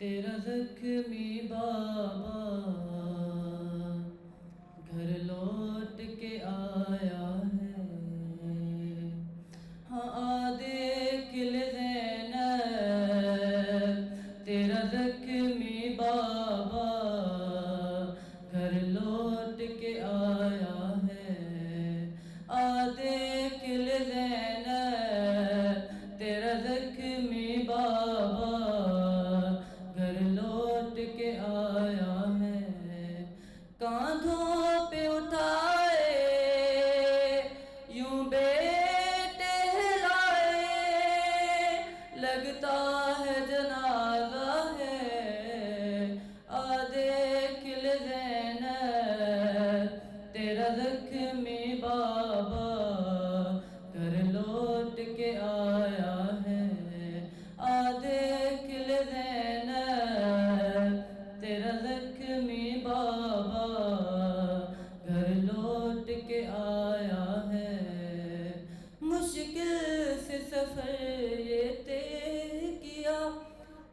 تیرا زخمی بابا گھر لوٹ کے آیا ہے، ہاں دیکھ لے زینب تیرا زخمی بابا گھر لوٹ کے آیا ہے، دیکھ لے زینب تیرا زخمی بابا گھر لوٹ کے آیا ہے، کاندھوں پہ اٹھائے یوں بیٹے ہلائے، لگتا ہے جنازہ ہے، دیکھ لے زینب تیرا زخمی بابا گھر لوٹ کے آیا ہے، دیکھ لے زینب تیرا زخمی بابا گھر لوٹ کے آیا ہے، مشکل سے سفر یہ طے کیا،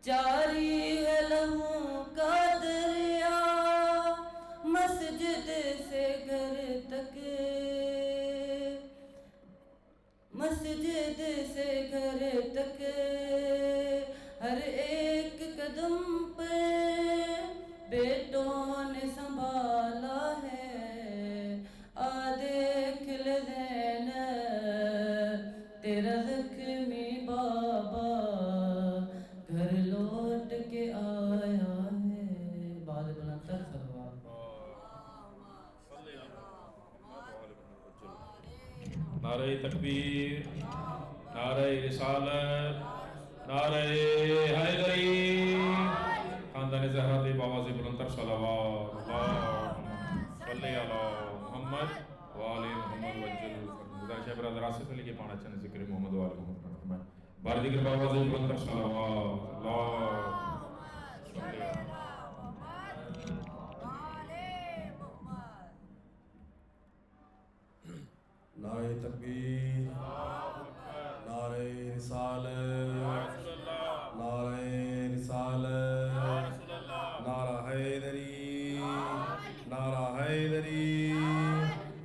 جاری ہے لہو کا دریا، مسجد سے گھر تک مسجد سے گھر تک ہر ایک قدم پر بیٹوں نے سنبھالا ہے، دیکھ لے زینب تیرا زخمی بابا گھر لوٹ کے آیا ہے، بعد بلند تر صلوات۔ نعرہ تکبیر، نعرہ رسالت، نعرہ حیدری، خاندان زہرا پہ بابا سے بلندر صلوات، اللہم صلی علی محمد وآل محمد وجل گزارش ہے برادر آصف علی کے پانا چند ذکر محمد وآل محمد بار دیگر بابا سے بلندر صلوات، اللہم صلی علی نعرہ تکبیر، نعرہ رسالت، نعرہ رسالت، نعرہ حیدری، نعرہ حیدری،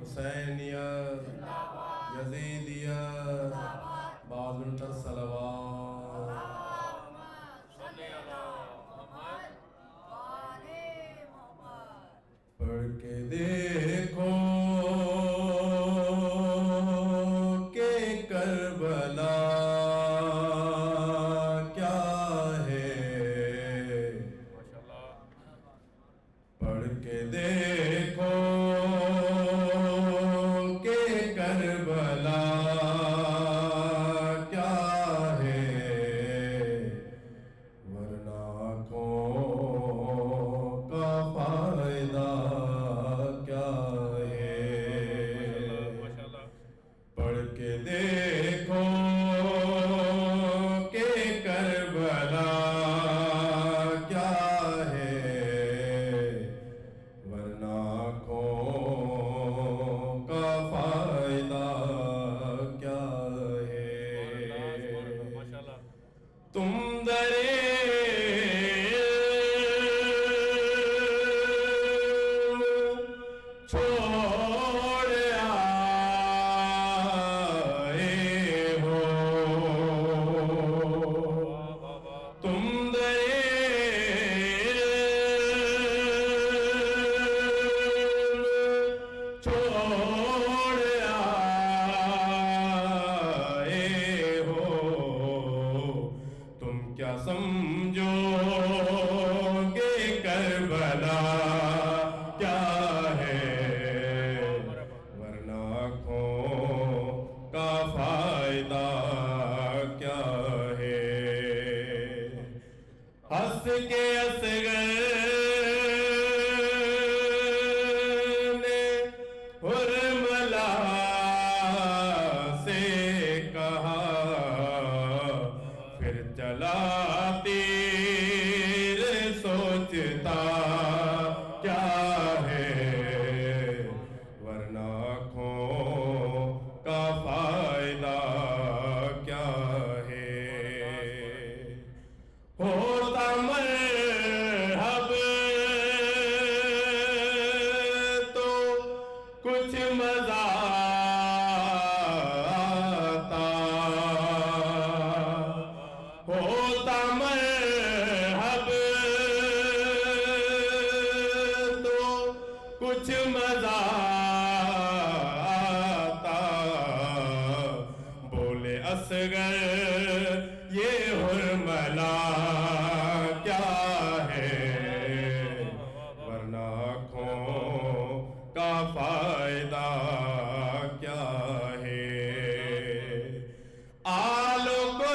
حسینیت، یزیدیت، بعد منتر صلوات۔ پڑھ کے دیکھو کہ کربلا کیا ہے، پڑھ کے دیکھو کہ کربلا کیا ہے، ورنہ آنکھوں کا فائدہ کیا ہے، پڑھ کے دیکھو کہ کربلا کیا ہے، ورنہ آنکھوں کا فائدہ کیا ہے، تم درے کچھ مزہ آتا بولے اصغر یہ حرملا کیا ہے ورنہ آنکھوں کا فائدہ کیا ہے آل قرآن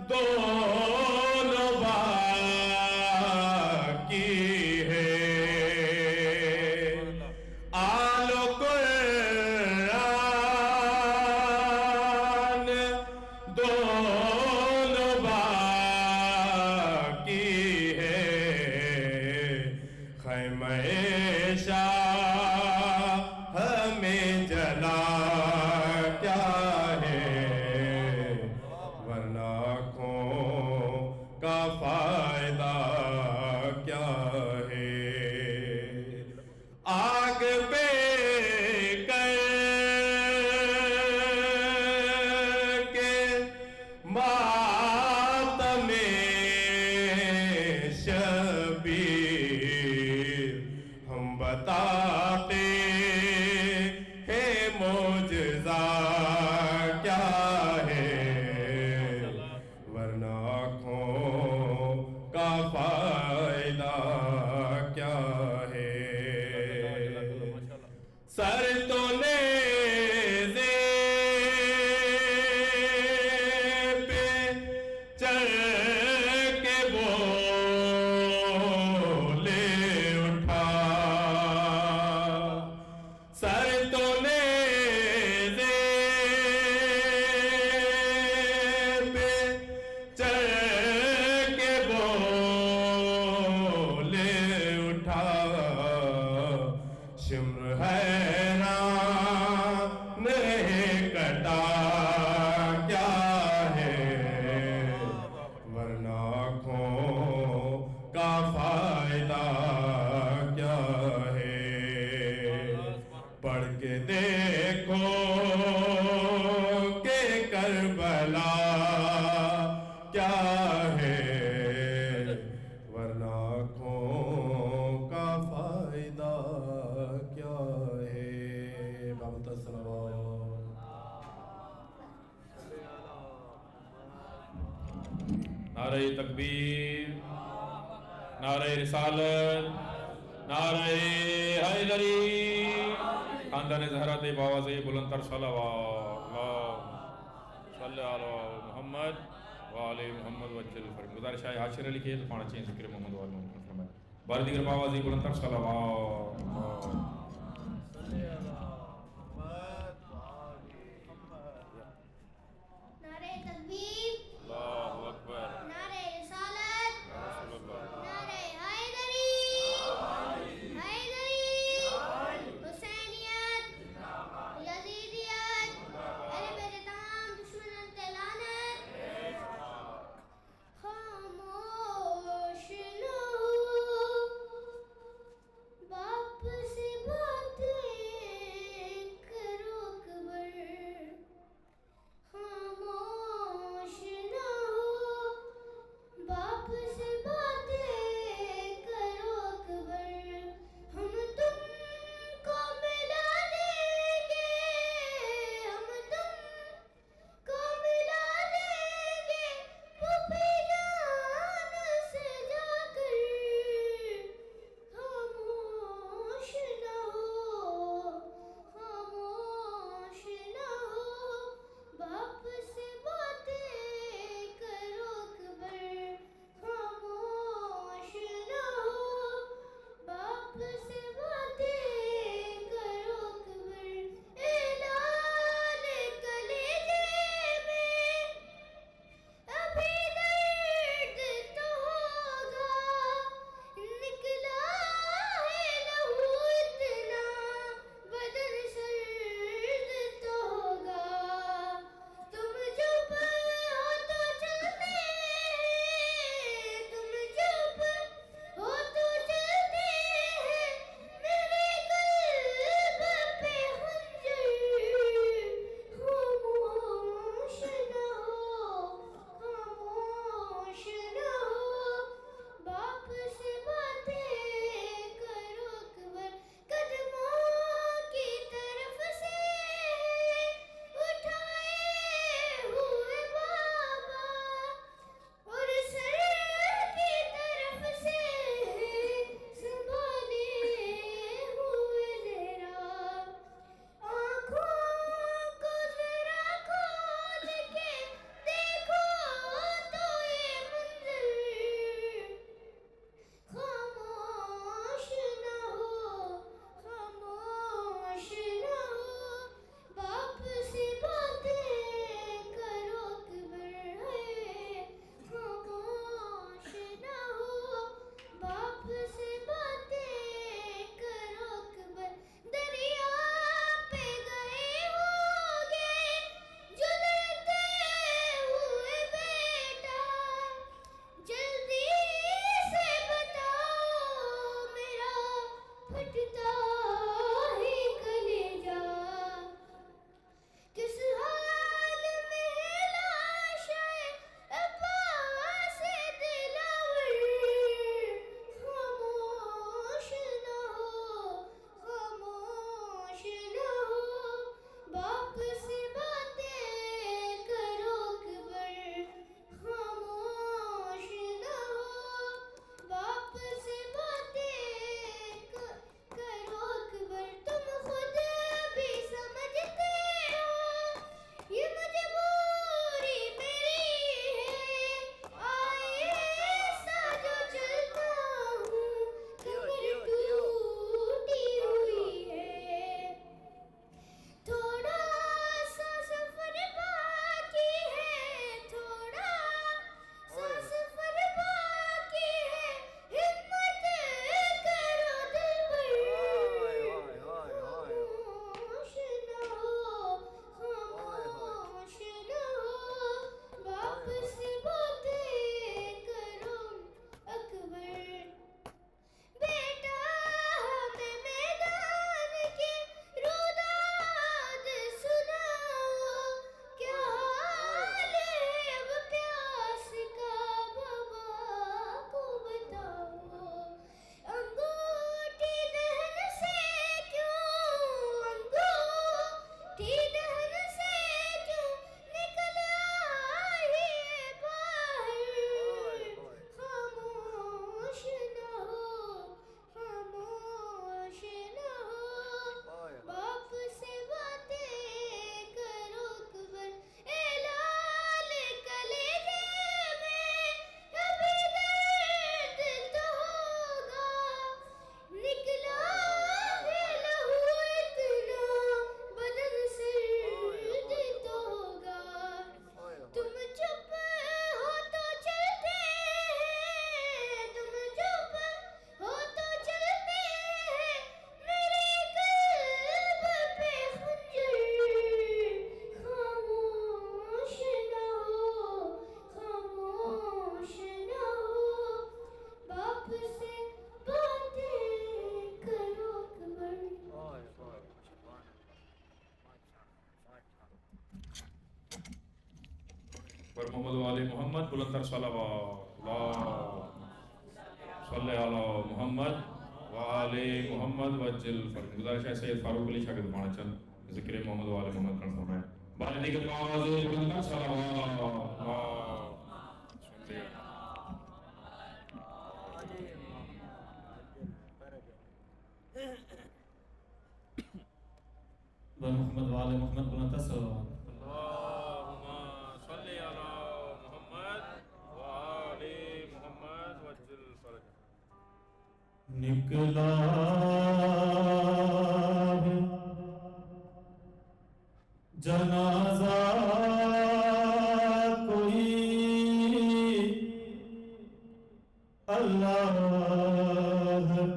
دونوں باقی ہے آل قرآن دونوں باقی ہے خیمہ شاہ ہمیں جلا کیا ہے ورنہ آنکھوں کا فائدہ کیا ہے آگ پہ کر کے ماتم شبیر ہم بتاتے ہیں معجزہ کیا ہے ورنہ آنکھوں کا فائدہ کیا ہے سر تو نیزے پہ چڑھ کے بولے اٹھا سر تو نیزے پہ چڑھ کے بولے اٹھا شمر حیران رہے کٹا کیا ہے ورنہ آنکھوں کا فائدہ کیا ہے پڑھ کے دیکھو کہ کربلا کیا ہے ورنہ آنکھوں کا فائدہ کیا ہے بابت السلام نعرہ تکبیر نعرہ رسالت نعرہ حیدری خاندان زہرا تے باواز بلند تر صلوات اللہم صلی علی محمد وآل محمد وجل فرم گزارش ہے حاشر علی کے تو پانا چین ذکر محمد وآل محمد فرمائے بار دیگر باواز بلند تر صلوات نعرہ تکبیر اللہ اکبر نعرہ رسالت رسول اللہ نعرہ حیدری حیدری حسینیت یزیدیت اہل بیت تمام دشمنان تے لعنت خاموش نہ باپ سے باتیں بلند تر صلوات اللہم صلی علی محمد وآل محمد وجل فرق گزارش ہے سید فاروق علی شاگرد مانچن ذکر محمد وآل محمد کرن فرمائے بارے دیگر آواز بلند تر صلوات محمد وآل محمد بلند تر صلوات اللہم صلی علی محمد وآل محمد وجل فرج نکلا ہے جنازہ کوئی اللہ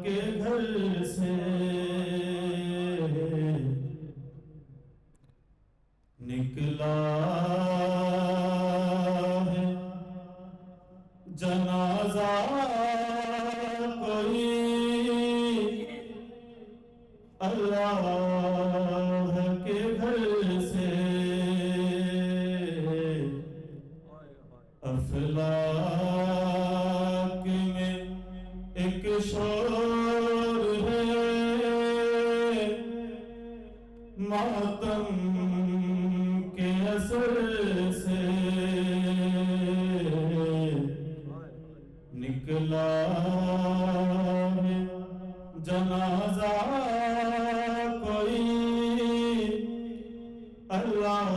کے گھر سے نکلا ہے جنازہ کوئی اللہ کے گھر سے افلاک میں ایک شور ہے ماتم کے اثر سے نکلا ہے جنازہ کوئی اللہ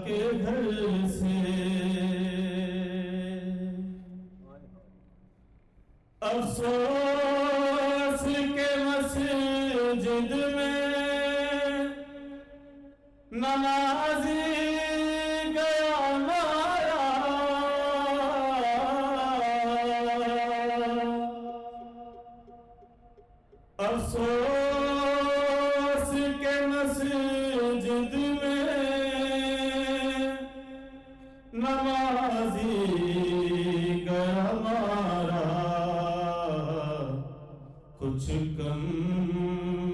کے گھر سے افسوس کے مسجد میں نمازی گیا مارا افسوس کے مسجد میں نمازی گیا مارا کچھ کم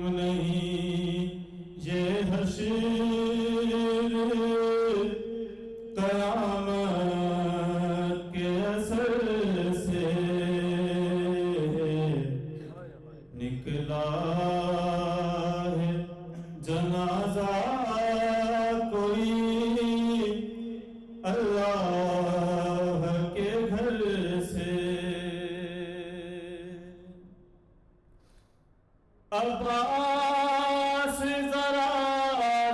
نہیں یہ حشر قیامت کے اثر سے نکلا ہے جنازہ کوئی اللہ کے گھر سے عباس ذرا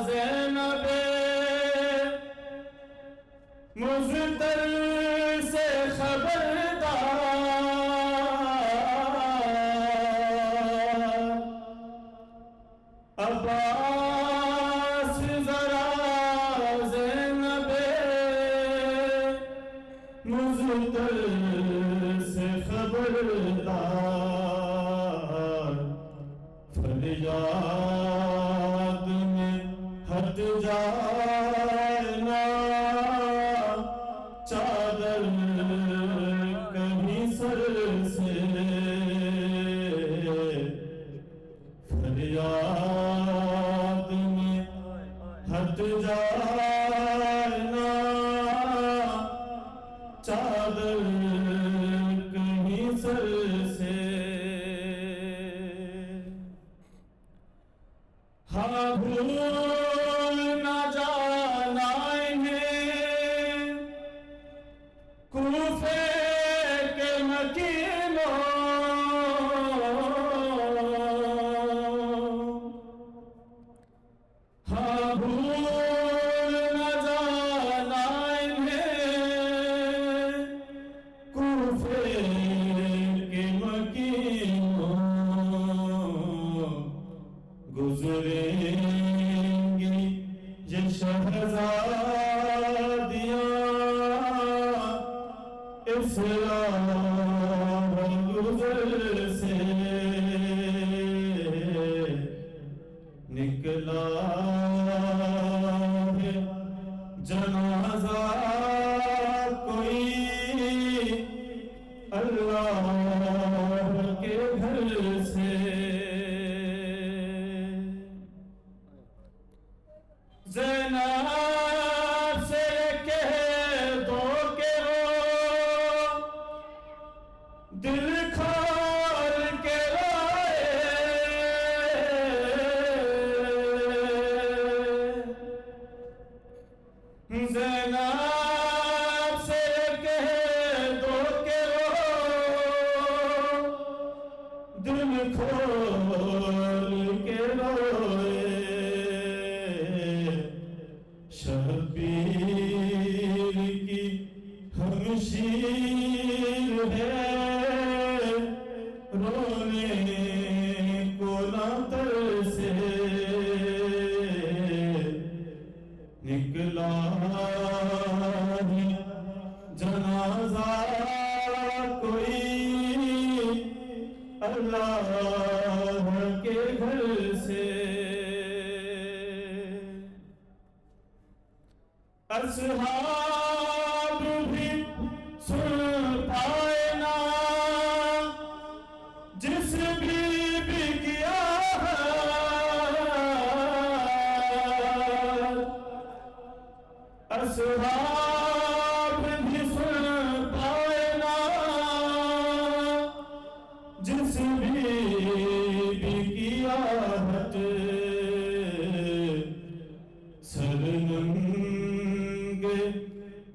زینب مزدر سے خبردار عباس ذرا زینب مزدر سے خبردار فریاد میں ہٹ جانا چادر کہیں سر سے فریاد میں ہٹ جانا چادر کہیں سر سے ہاں بھول نہ جانا انہیں کوفے کے مکینوں ہاں بھول نہ جانا انہیں کوفے کے مکینوں گزریں گی یہ شہزادیاں اسلام گزر سے نکلا ہے جنازہ کوئی اللہ کے گھر سے زینب سے کہہ دو کہ وہ ہے رونے کو نہ ترسے نکلا ہے جنازہ کوئی اللہ کے گھر سے اصحاب بھی سن پائے نا جس بھی کیا اصحاب بھی سن پائے نا جس بھی کیا ہٹ سرنگے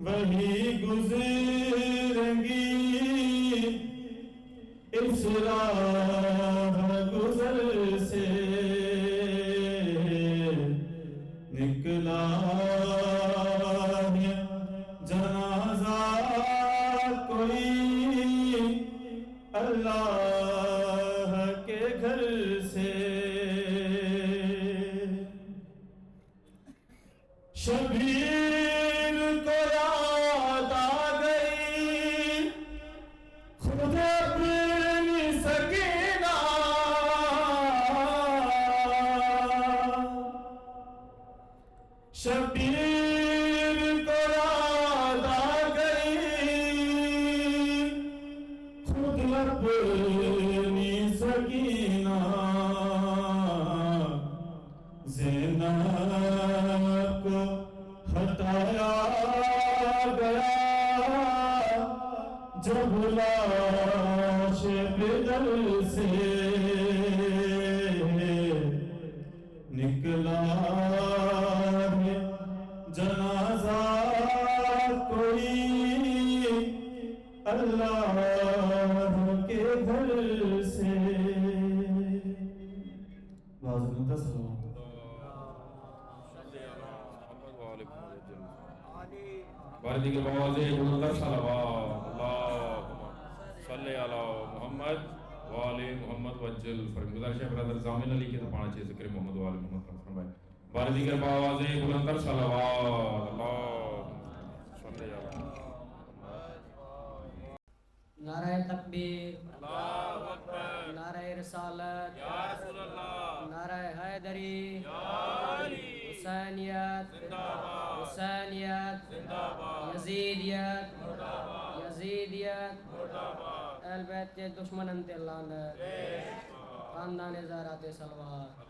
وہی گزریں گی اس راہ گزر سے نکلا ہے جنازہ کوئی اللہ کے گھر سے شبیر کو یاد آ گئی خود اپنی سکینہ شبیر کو یاد آ گئی خود اپنی سکینہ زینب کو ہٹایا گیا جب لاش بدل سے نکلا ہے جنازہ کوئی اللہ کے گھر سے بعض متصل باردی کے بوازے بلندر صلوات اللہم صلی علی محمد وآل محمد وجل فرم گزارش ہے برادر زامن علی کے تو پانا چاہیے ذکر محمد وآل محمد کا فرمائے باردی کے بوازے بلندر صلوات اللہم صلی علی نعرہ تکبیر نعرہ رسالت نعرہ حیدری حسینیت حسینیت یزیدیت یزیدیت اہل بیت کے دشمن انت لعنت خاندان زہرات صلوات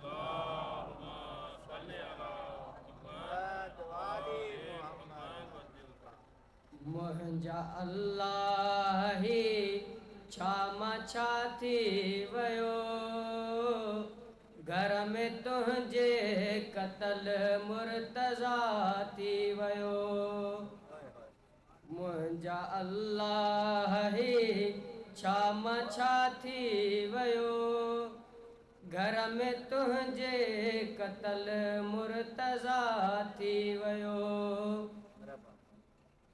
مہنجا اللہ ہی چھاما چھاتی ویو گھر میں تجھے قتل مرتضیٰ تھی ویو مہنجا اللہ ہی چھاما چھاتی ویو گھر میں تجھے قتل مرتضیٰ تھی ویو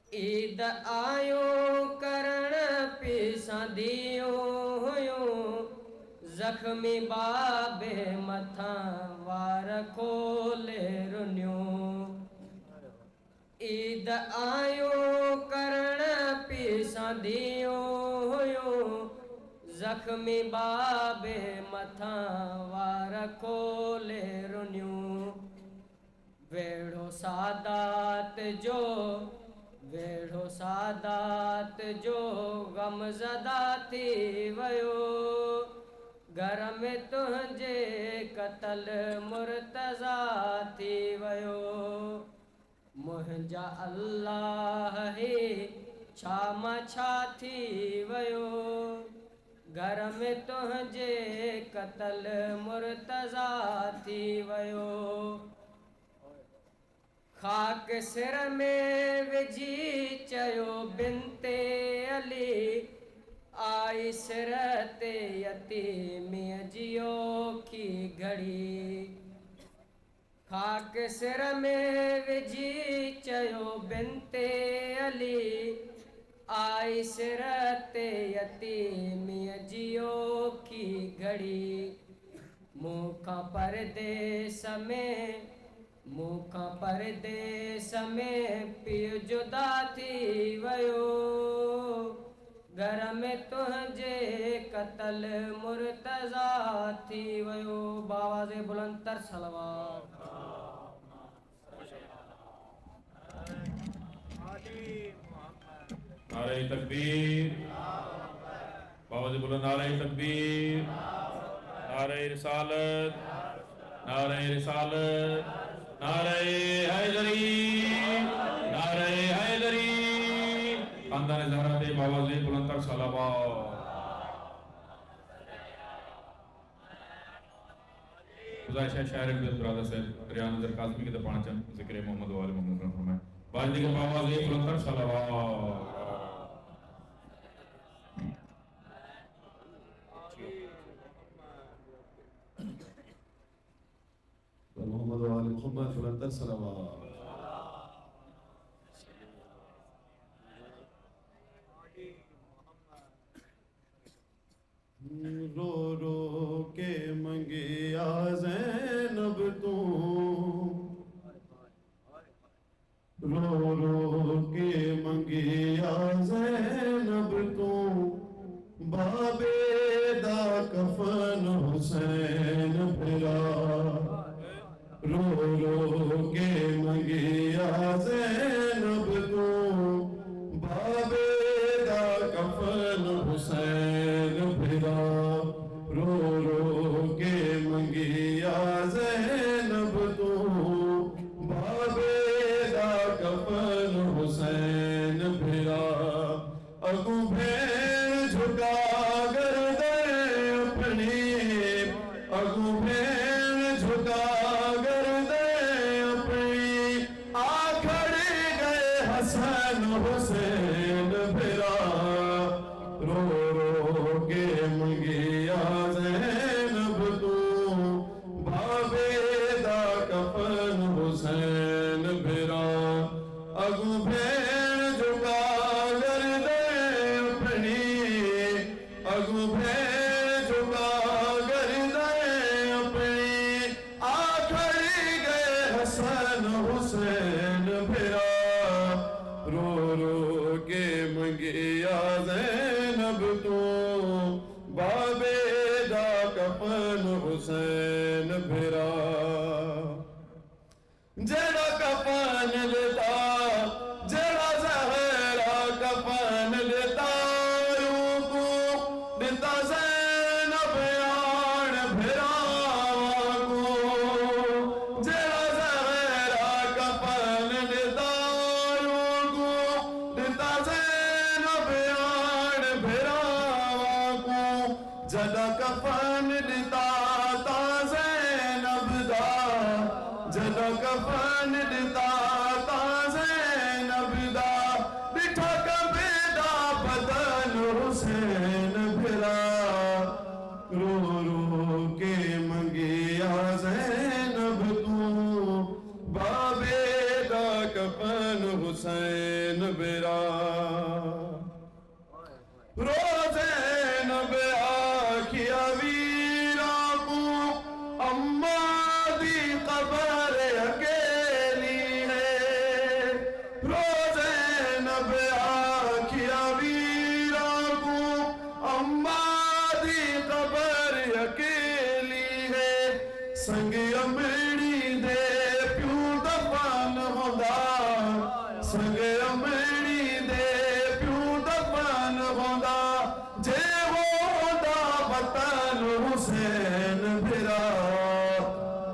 عید آیوں کرن پیساں دیوں ہویوں زخمی بابے متھاں وار کھولے رنیوں عید آیوں کرن پیساں دیوں ہویوں زخمی بابے متھاں وار کھولے رنیوں ویڑو سادات ویڑو سادات جو غم زدہ تھی ویو گھر میں تجھے قتل مرتضیٰ تھی ویو مہنجا اللہ ہی چھاما چھاتی ویو گھر میں تجھے قتل مرتضیٰ تھی ویو خاک سر میں وجھی چیو بنت علی آئی سرت یتیمی جیو کی گھڑی خاک سر میں وجھی چیو بنت علی آئی سرت یتیمی جیو کی گھڑی موکھا پردیس میں پیو جدا تھی ویو گھر میں تجھے قتل مرتضی تھی ویو باواز بلند تر صلوات نعرہ تکبیر باواز بلند نعرہ تکبیر نعرہ رسالت نعرہ رسالت نعرہ حیدری نعرہ حیدری خاندان زہرا دے باواز بلند تر صلوات گزارش ہے شاعر اقبال برادر سے ریاض نظر قاسمی کے دپانا چند ذکر محمد و آل محمد فرمائے باج دیگر باواز بلند تر صلوات محمد و آل محمد بلندر صلوات رو رو کے منگیا زینب تو رو رو کے منگیا زینب تو بابے دا کفن حسین پھرا رو رو کے منگیا زینب تو بابے دا کفن حسین پھرا رو رو کے منگیا زینب تو بابے دا کفن حسین پھرا اگو بھین جھکا گردے اپنی اگو بھین جھکا حسین حسین پھرا رو رو کے منگیا زینب تو بابے دا کفن حسین پھرا اگو بھین جھکا گردے اپنی اگو بھین جھکا گردے اپنی آکھڑی گئے حسین حسین پھرا رو رو کے منگیا زینب تو بابے دا کفن حسین پھرا جڑا کفن لیتا جڑا زہرا کفن لیتا یوں کو دیتا زینب آن پھرا کو جڑا زہرا کفن لیتا جدا کفن دیتا تا زینب دا جدا کفن دیتا تا زینب دا بٹھا کبھی دا بدن حسین پھرا رو رو کے منگیا زینب تو بابے دا کفن حسین پھرا رو زینب آکھیا ویرا کو اماں دی قبر اکیلی ہے رو زینب آکھیا ویرا کو اماں دی قبر اکیلی ہے سنگ امڑی دے پیو دفن ہوندا سنگ امڑی دے پیو دفن ہوندا جے ہوندا وطن حسین پھرا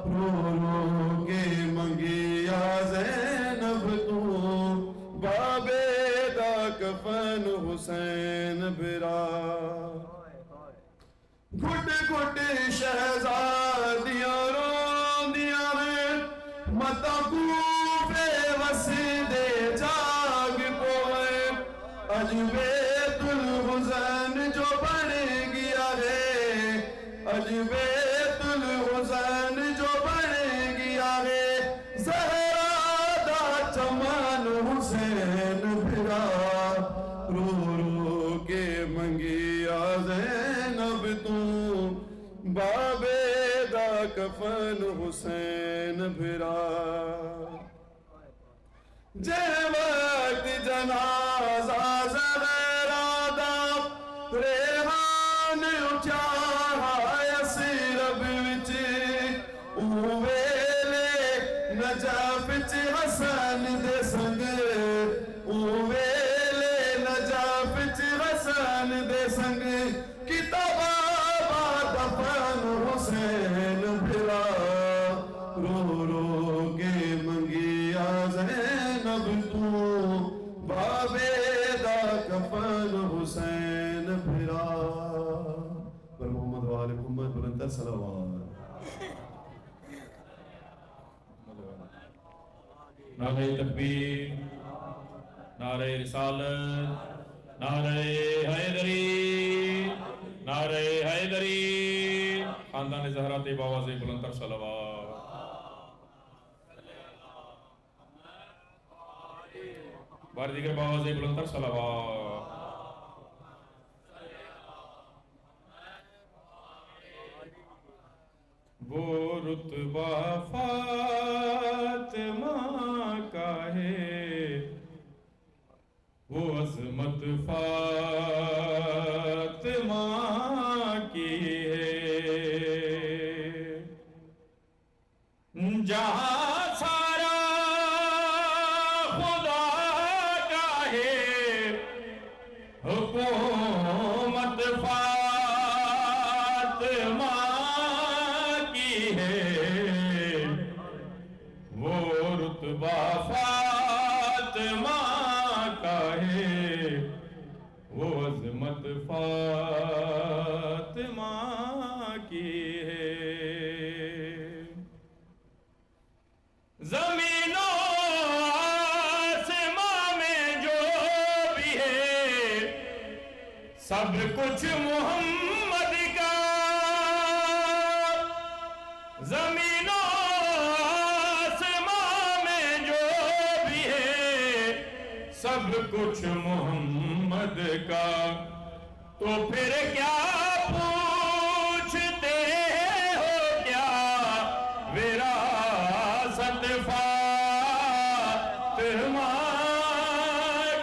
رو رو کے منگیا زینب تو بابے دا کفن حسین پھرا گھٹ گھٹ شہزادیاں روندیاں ہیں متا کوفے وسدے جاگ پوئے اج بیت الحسین جو بن گیا ہے اج بیت الحسین جو بن گیا ہے زہرا دا چمن حسین پھرا رو منگیا زینب تو بابے دا کفن حسین بھرا جے وقت جنازہ زہرا دا ریحان اٹھا یثرب وچ ویلے نجف وچ حسن دے سنگ ویلے نجف وچ حسن دے سنگ کتابا دفن حسین بھرا رو رو کے منگیا زینب تو بابے دا کفن حسین بھرا پر محمد و آل محمد بلندر صلوات نعرہ تکبیر، نعرہ رسالت، نعرہ حیدری، نعرہ حیدری، خاندان زہرا تے باواز بلندر صلوات بار دیگر باواز بلندر صلوات وہ رتبہ فاطمہ کا ہے وہ عظمت فاطمہ کی ہے جہاں سارا خدا کا ہے حکومت فاطمہ کی ہے وہ رتبہ فاطمہ کا ہے وہ عظمت فاطمہ کی ہے زمین و آسمان میں جو بھی ہے سب کچھ محمد کا زمین و آسمان میں جو بھی ہے سب کچھ محمد کا تو پھر کیا پوچھتے ہو کیا وراثت فاطمہ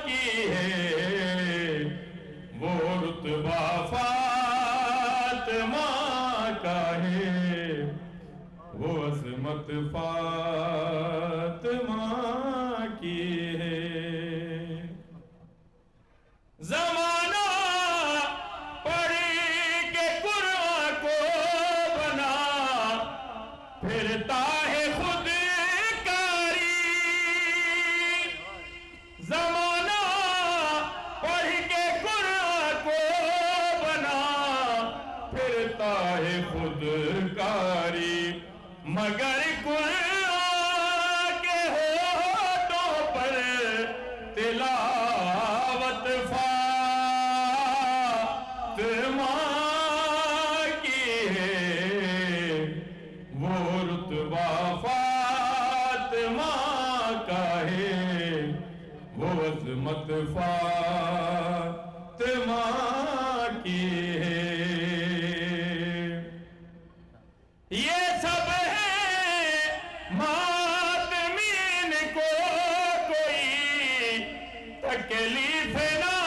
کی ہے وہ رتبہ فاطمہ کا ہے وہ عظمت فاطمہ کی ہے زمانہ پڑھ کے قرآن کو بنا پھرتا ہے خود کاری زمانہ پڑھ کے قرآن کو بنا پھرتا ہے خود کاری مگر قرآن کے ہونٹوں پر تلاوت فاطمہ کی ہے وہ رتبہ فاطمہ کا ہے وہ عظمت فاطمہ کی ہے یہ سب ہے ماتمین کو کوئی تکلیف نہ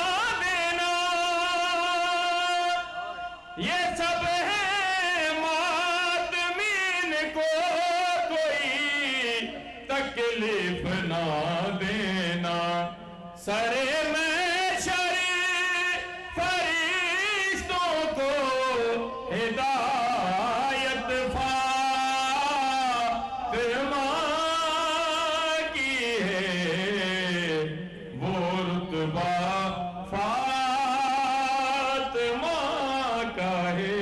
دینا یہ سب ہے ماتمین کو کوئی تکلیف نہ دینا سرے محشر فرشتوں کو ہدایت فاطمہ کی ہے وہ رتبہ فاطمہ کا ہے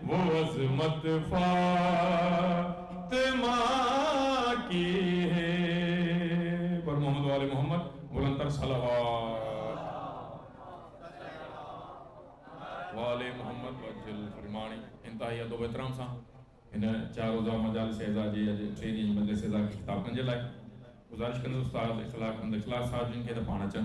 وہ عظمت فاطمہ کی ہے پر محمد و آل محمد بلندر صلوات والے محمد وجل فرمانی انتہائی ادب و احترام سان ان 4 روزہ مجالس اعزازی ٹریننگ مجلس اعزاز کی خطاب کنجے لائے گزارش کرنے استاد اخلاق حمد اخلاق صاحب جن کے پانا چن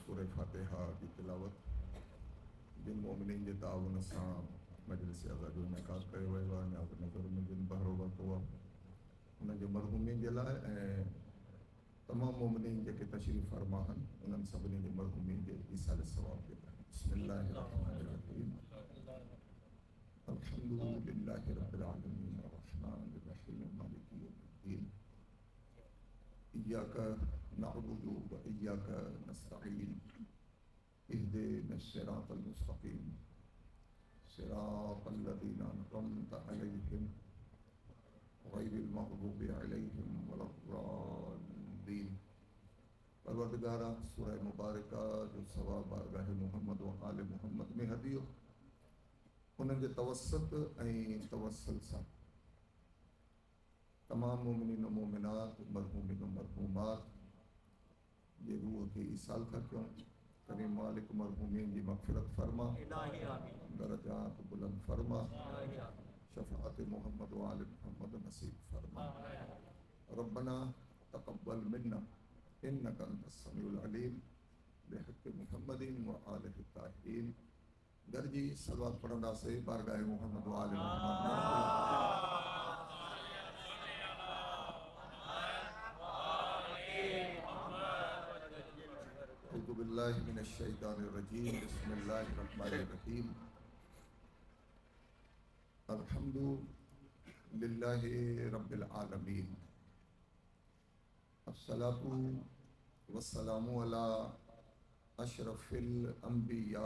سورہ فاتحہ کی تلاوت جن مومنین کے تعاون سے مجلس آزاد جو انعقاد کئے ہوئے ہیں آپ نظر میں جن بہرو وقت ہوا انہوں نے مرحومین کے لائے تمام مومنین کے تشریف فرما ہیں انہوں سبنی کے مرحومین کے ایصال ثواب کے بسم اللہ الرحمن الرحیم الحمد للہ رب العالمین الرحمن الرحیم مالک یوم الدین ایاک نعبد وإياك نستعين اهدنا الصراط المستقيم صراط الذين أنعمت عليهم غير المغضوب عليهم ولا الضالين پروردگارہ سورہ مبارکہ جو ثواب بارگاہ محمد و آل محمد میں ہدیو انہوں کے توسط توسل سا تمام مومنین و مومنات مرحومین و مرحومات یہ روح کے ایصال کا کیوں کریم مالک مرحومین کی مغفرت فرما درجات بلند فرما شفاعت محمد و آل محمد نصیب فرما ربنا تقبل منا انك انت السميع العليم بحق محمد و آلہ الطاہرین درجی صلوات پڑھنا سے بارگاہ محمد و آل محمد اعوذ باللہ من الشیطان الرجیم بسم اللہ الرحمن الرحیم الحمد للہ رب العالمین الصلاة والسلام علی اشرف الانبیاء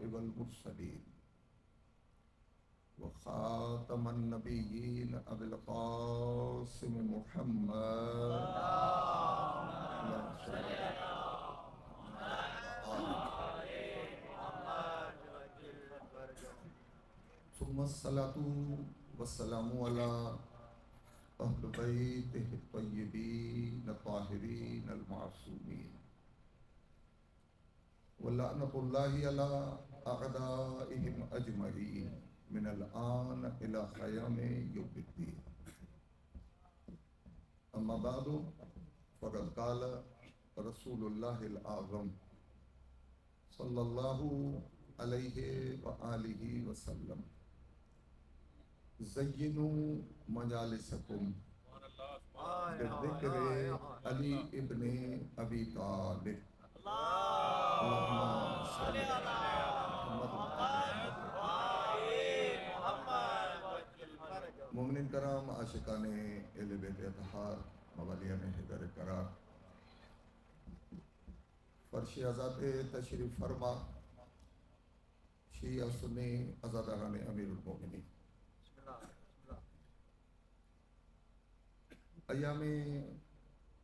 والمرسلین وخاتم النبیین ابی القاسم محمد ثم الصلاة والسلام على أهل بيته الطيبين الطاهرين المعصومين ولعنة الله على أعدائهم أجمعين من الآن إلى قيام يوم الدين أما بعد فقد قال رسول الله الأعظم صلى الله عليه وآله وسلم زینوا مجالسکم بذکر علی ابن ابی طالب اللہم صلی مومنین کرام عاشقان اہل بیت اطہار موالیان حیدر کرار فرش آزاد تشریف فرما شیعہ سنی آزاداران امیر المومنین ایام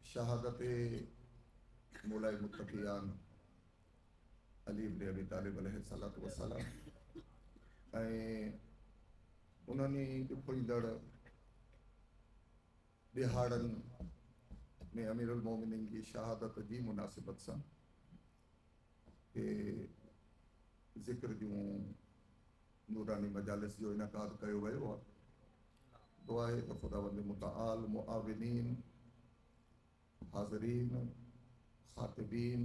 شہادت مولا متقیان علی ابن ابی طالب علیہ السلام انہوں نے کوئی لڑ بہاڑن میں امیر المومنین کی شہادت جی مناسبت سا کہ ذکر جوں نورانی مجالس جو انعقاد کئے ہوئے ہوا دعا ہے کہ خداوند متعال معاونین حاضرین خاطبین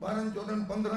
12, 14, 15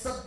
7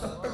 7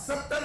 70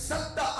7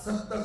7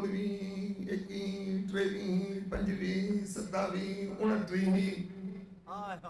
19 21 23 25 27 29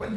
25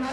9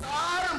1000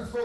800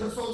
600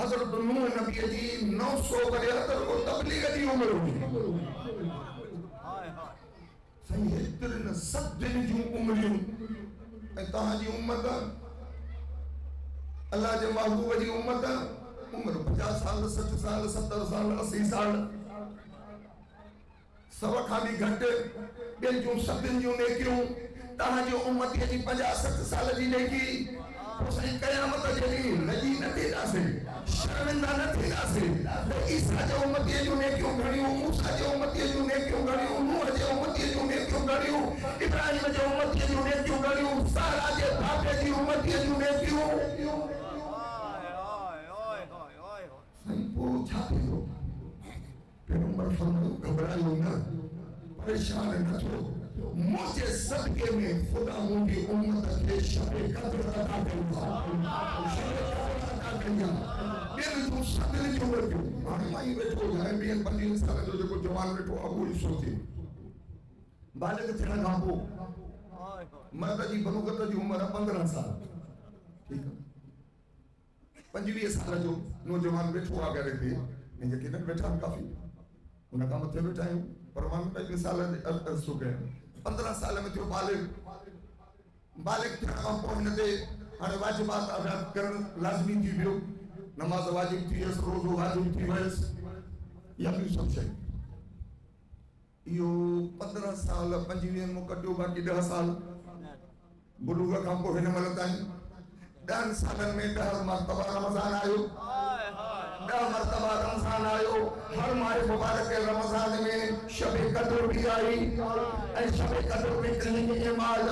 حضرت نوح نبی جی 973 کو تبلیغ جی عمر ہوئی صحیح ہے ترن 7 دن جوں عمریوں تہاں جی امت اللہ جے محبوب جی امت عمر 50 سال 60 سال 70 سال 80 سال سو کھا بھی گھٹ بین جوں 7 دن جوں نیکیوں تہاں جی امت جی 50 60 سال جی نیکی حسین قیامت جلی لجی نہ تھی سے شرمندہ نہ تھی سے عیسیٰ جو امتی جو نیکیوں گھڑیوں موسیٰ جو امتی جو نیکیوں گھڑیوں نوح جو امتی جو نیکیوں گھڑیوں ابراہیم جو امتی جو نیکیوں گھڑیوں سارا جو بابے جو امتی جو نیکیوں سائیں پورو چھاتے ہو پیغمبر فرمائے گھبرائیو نہ پریشان نہ چھو مجھے صدقے میں خدا مونگی امت کے شب قدر عطا کرنا شب قدر عطا کرنا میرے جو صدر جو بیٹھو آنے مائی بیٹھو جائے بین 25 سال جو جو جوان بیٹھو ابو ہی سوچے بالغ تھے نہ گھاپو مرد جی بلوغت جی عمر 15 سال ٹھیک ہے 25 سال جو نوجوان بیٹھو آگے رہتے ہیں یہ کہنا بیٹھا ہم کافی انہاں کا مطلب بیٹھا ہے پرمان میں 25 سال ارز ہو گئے 15 سال میں تھیو بالغ تھا پہنے دے ہر واجبات ادا کرن لازمی تھی بیو نماز واجب تھی اس روز واجب تھی ویس یا بھی سب سے یہ 15 سال 25 میں کٹیو باقی 10 سال بلوغ کا کو ہنے ملتا ہے 10 سال میں 10 مرتبہ رمضان آئیو 10 مرتبہ رمضان آئیو ہر ماہ مبارک رمضان میں شب قدر بھی آئی اے شب قدر میں کہیں گے امال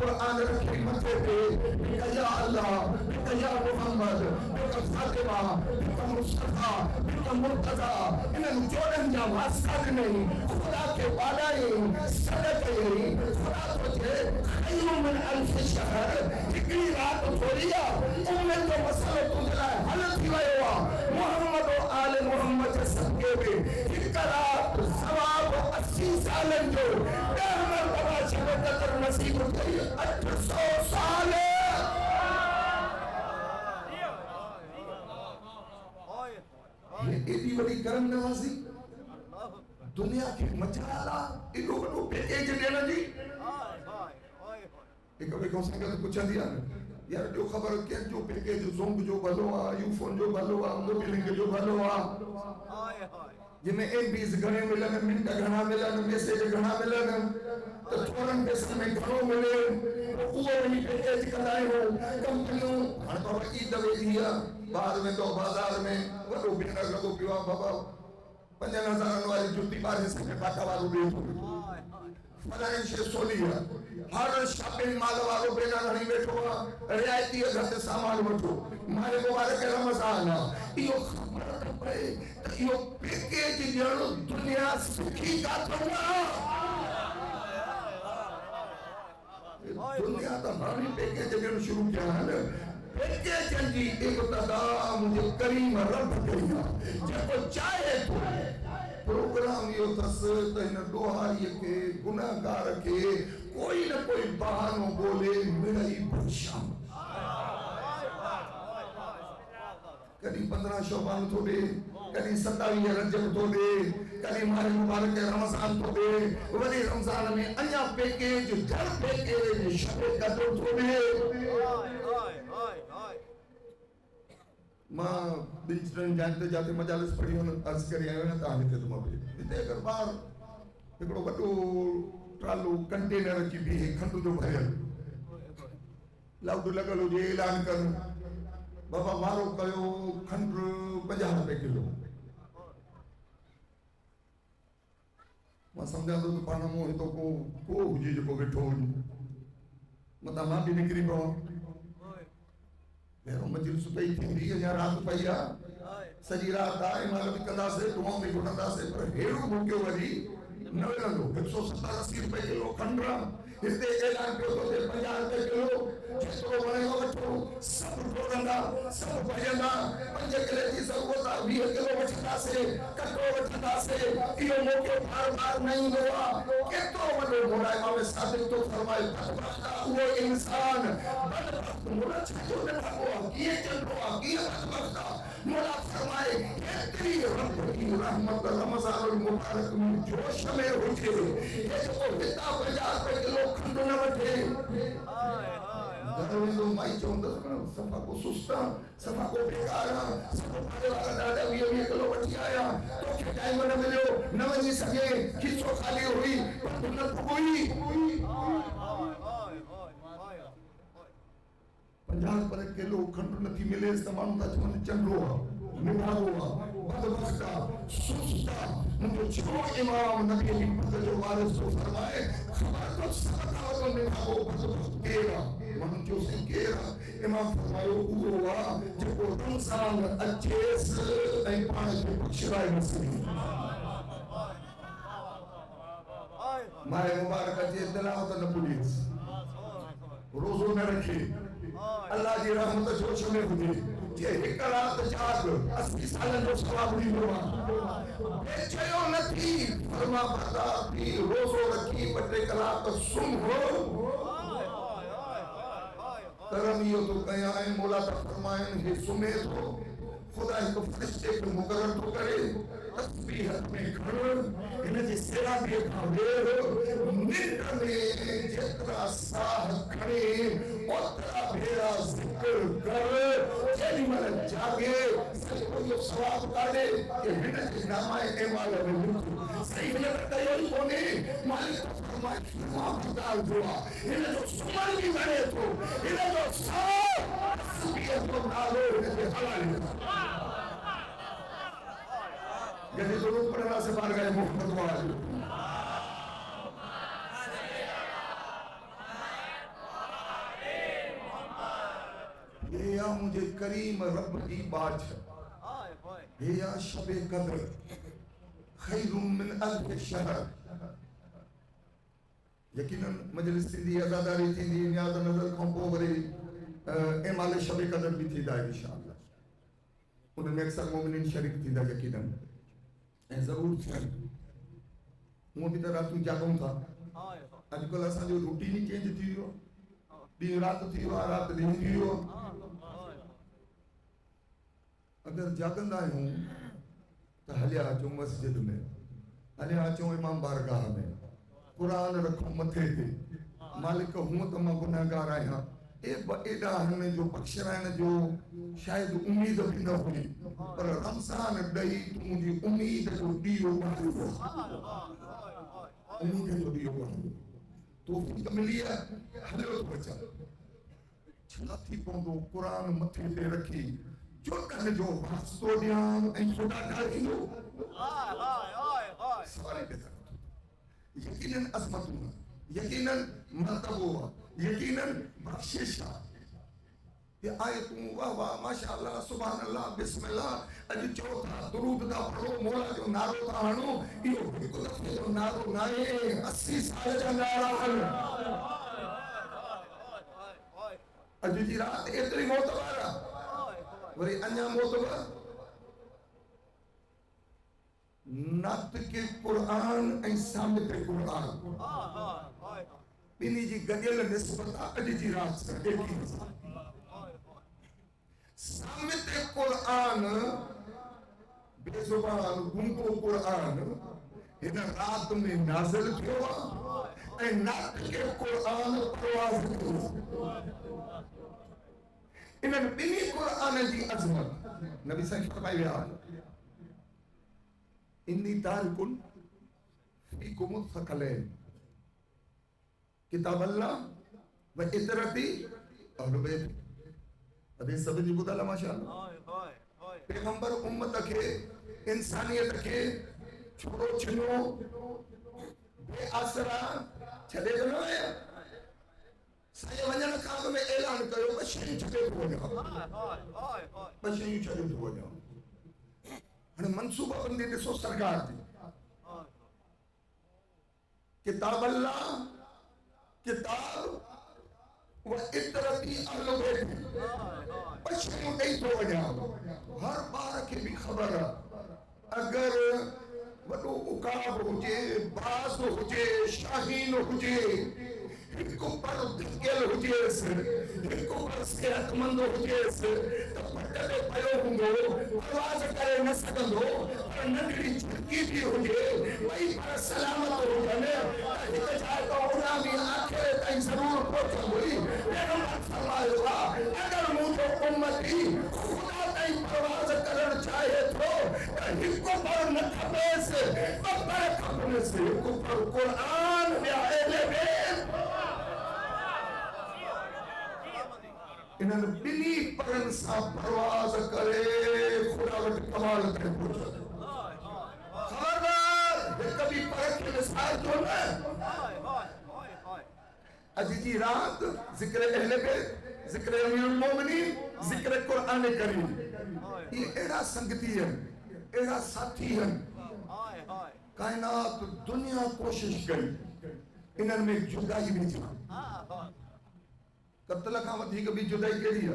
قرآن رکھی مطے پہ بکا یا اللہ بکا یا محمد بکا فاطمہ بکا مصطفیٰ بکا مرتضی انہیں جوڑن جا واسطہ نہیں خدا کے بالائیں صدقیں خدا تجھے خیر من الف شہر اتنی رات تھوڑیا امت و مسئلہ تجھے حل تھی ویوا محمد و آل محمد صدقے میں اقرات ثواب 80 سالن جو 10 مرتبہ شب قدر نصیب ہوئی 800 سال یہ ایڈی بڑی کرم نوازی دنیا کی مچالا ایڈو بڑو پیکیج دینا جی ایک ابھی کون سنگا تو کچھ دیا یار جو خبر کیا جو پیکیج زومب جو بھلو آ یو فون جو بھلو آ موبیلنگ جو بھلو آ جن میں ایک بیس گھنے ملن منٹ گھنا ملن میسیج گھنا ملن تو تھورن پیسے میں گھنوں ملے وہ وہی پیکیج کھلائے ہو کمپنیوں ہر بابا عید دوے دیا بعد میں تو بازار میں وہ بینر لگو پیوا بابا 5000 والی جوتی بار حصے میں باٹا والو بیٹھو فلائن شے سولیا ہر شاپنگ مال والو بینا نہیں بیٹھو رعایتی گھر سامان وٹھو مارے مبارک رمضان یہ خبر پڑے یہ پیکیج جڑو دنیا سکھی کا تھوڑا دنیا تو ہماری پیکیج جڑو شروع کیا ہے پیکیج جی ابتدا مجھے کریم رب کیا جب چاہے تو پروگرام یہ تس تین دوہاری کے گناہگار کے کوئی نہ کوئی بہانو بولے میری بخشا کدی 15 شعبان تو دے کدی 27 رجب تو دے کدی ماہ مبارک رمضان تو دے ولی رمضان میں انیا پیکیج جھر پیکیج شب قدر تو دے ماں بنچرن جانتے جاتے مجالس پڑھی ہونا عرض کری آئے ہونا تاہمی تے تمہاں بھی تے اگر بار ایکڑو بٹو ٹرالو کنٹینر کی بھی ہے کھنڈو جو بھرل لاؤڈو لگلو جے اعلان کر بابا مارو کہو کھنڈ 50 روپے کلو ماں سمجھا تو پانا موہ تو کو ہوجی جو کو بیٹھو ہوجی مطا ماں بھی نکری پاؤں میرا مجلس پہی تھی بھی یا رات پہیا سجی رات آئے مالا بھی کندہ سے دعاوں بھی گھٹندہ سے پر ہیرو بھوکے وری نوے لگو 170 روپے کلو کھنڈرا اس دے اعلان پہ تو دے 50 روپے کلو جس کو بنے گا بچو سب ٹھوڑندہ سب بھجندہ 5 کلے کی ضرورت 20 کلو بچھتا سے کٹو بچھتا سے یہ موقع بار بار نہیں ہوا کہ تو بڑے مولا امام صادق تو فرمائے بدبختہ وہ انسان بدبخت مولا چھو نے بھگوا کیے چل رہا کیے بدبختہ مولا فرمائے ایتری رب کی رحمت رمضان المبارک میں جوش میں ہوجے یہ جو ہتا بجار پہ لوگ کھنڈو نہ وٹھے گھر میں تو مائی چون دس کرنا صفحہ کو سستا صفحہ کو بیکارا صفحہ پڑے والا ڈاڈا بھی کلو وٹھی آیا تو کیا ٹائم نہ ملیو نہ ملی سکے کسو خالی ہوئی پر دنت ہوئی پنجاب پر کے لوگ کھنڈو نہ تھی ملے استعمال ہوتا چون چنڈو نبھا ہوا بدبختہ سستا مجھو چھو امام نبی علی پتہ جو وارث کو فرمائے خبر تو سبتا ہو تو نبھا ہو بدبخت گیرا من جو سے گیرا امام فرمائے ہوا جو کو رمضان اچھیس ای پانے کے بخشرائے مسئلی مائے مبارکہ جی دلاؤ تا نبولیس روزو نہ رکھے اللہ جی رحمت جوش میں ہوئی یہ حکرات جاگ 80 سالن جو سواب نہیں ہوا بیچھو نہ تھی فرما بتا تھی روزو رکھی بٹے کلاک سن ہو کرمیو تو قیائیں مولا تا فرمائیں ہی سمیت ہو خدا ایک فرشتے کو مقرر تو کرے تسبیحت میں کھڑ انہیں جی سیرا بھی کھاویر ننڈ میں جترا ساہ کھڑے اترا بھیرا ذکر کر چلی من جاگے سچ کو یہ سواب کاڑے کہ انہیں جی نامائے ایمال میں لکھو صحیح میں بتا یہ ہونے مالک تو فرمائے فرما بتال دعا انہیں جو سمر بھی بڑے تو انہیں جو ساہ تسبیحت کو نالو انہیں جی حوالی کر یعنی ضرور پڑھنا سے بار گئے محمد واجب یہ یا مجھے کریم رب کی بات یہ یا شب قدر خیر من الف شہر یقیناً مجلس تھی دی ازاداری تھی دی نیاز نظر کھنپو بری امال شب قدر بھی تھی دا انشاءاللہ انہوں نے اکثر مومنین شریک تھی دا یقیناً ضرور تھا وہ بھی طرح تو جاگوں تھا آج کل ایسا جو روٹینی چینج تھی ہو دن رات تھی ہو رات دن تھی ہو اگر جاگن آئے ہوں تو حلیہ آچوں مسجد میں حلیہ آچوں امام بارگاہ میں قرآن رکھوں متھے تھے مالک ہوں تو میں گناہگار آئے ہاں ایڈا ہمیں جو بخش رہے ہیں جو شاید امید بھی نہ ہوئی پر رمضان ڈئی تو مجھے امید جو دیو بھائی ہو امید جو دیو بھائی توفیق ملی ہے حلیت بچا چھلاتی پوندو قرآن متھے لے رکھی جو کہنے جو واسطو دیان این خدا ڈالی لو سوالے بیتا یقیناً عظمت ہوا یقیناً مرتب ہوا یقیناً بخششہ یہ آیتوں واہ واہ ماشاءاللہ سبحان اللہ بسم اللہ اج چوتھا درود دا پڑھو مولا جو نارو تا ہنو یہ ایک دفعے جو نارو نائے 80 سال جا نارا ہن اج جی رات اتری موتبارا وری انجا موتبار نت کے قرآن این سامت قرآن بینی جی گدیل نسبت اج جی رات سے دیکھی سامت قرآن بے زبان گنگو قرآن ان رات میں نازل کیوں اے نت کے قرآن پرواز کیوں انہاں بینی قرآن جی عظمت نبی صلی اللہ علیہ وسلم انی تارکن فیکم الثقلین کتاب اللہ و اطرتی اہل بیت حدیث سب جی بدالا ماشاءاللہ پیغمبر امت کے انسانیت کے چھوڑو چھنو بے آسرا چھلے جنو ہے سائے ونجن کام میں اعلان کرو بشین چھپے ہو جاؤ بشین چھپے ہو جاؤ منصوبہ بندی دسو سرکار دی کتاب اللہ کتاب و اطرتی اہل بیت بشیوں نہیں تو وجہ ہر بار کی بھی خبر اگر وڈو اکاب ہوجے باز ہوجے شاہین ہوجے کو پر دھکل ہوجے ایک پر صحت مند ہوجیس تو پٹلے پیو ہوں گو پرواز کرے نہ سکندو پر ننڈڑی چھٹکی بھی ہوجے وہی پر سلامت ہو جانے ایک جائے تو غلامی آخر تائیں ضرور پہنچ ہوئی پیغمبر فرمائے ہوا اگر مجھے امتی خدا تائیں پرواز کرنا چاہے تو ہکو پر نہ کھپے سے پر کھپنے سے ہکو پر قرآن یا اہل بیت انہاں بلی پرن سا پرواز کرے خدا وٹ کمال کرے پوچھا خبردار یہ کبھی پرک کے مثال جو ہے اجی جی رات ذکر اہل بیت ذکر امیر المومنین ذکر قرآن کریم یہ ایڑا سنگتی ہے ایڑا ساتھی ہے کائنات دنیا کوشش کری انہاں میں جدائی بھی جا قتل کا مدھی کبھی جدائی کے لئے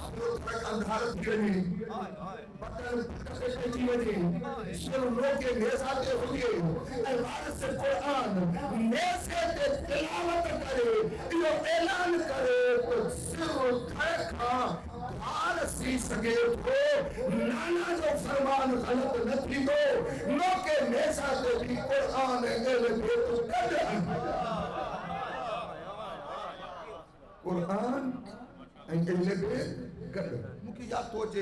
سر ترک اندھارت کے لئے بطن پتکے پیٹی وجہ سر لوگے نیزاتے ہوگے الوار سے قرآن نیزے کے تلاوت کرے یہ اعلان کرے تو سر ترکا دھار سی سگے تو نانا جو فرمان غلط نہ تھی دو لوگے نیزاتے بھی قرآن اہل بیت کر قرآن اہل بیت کر مکہ یاد تو جے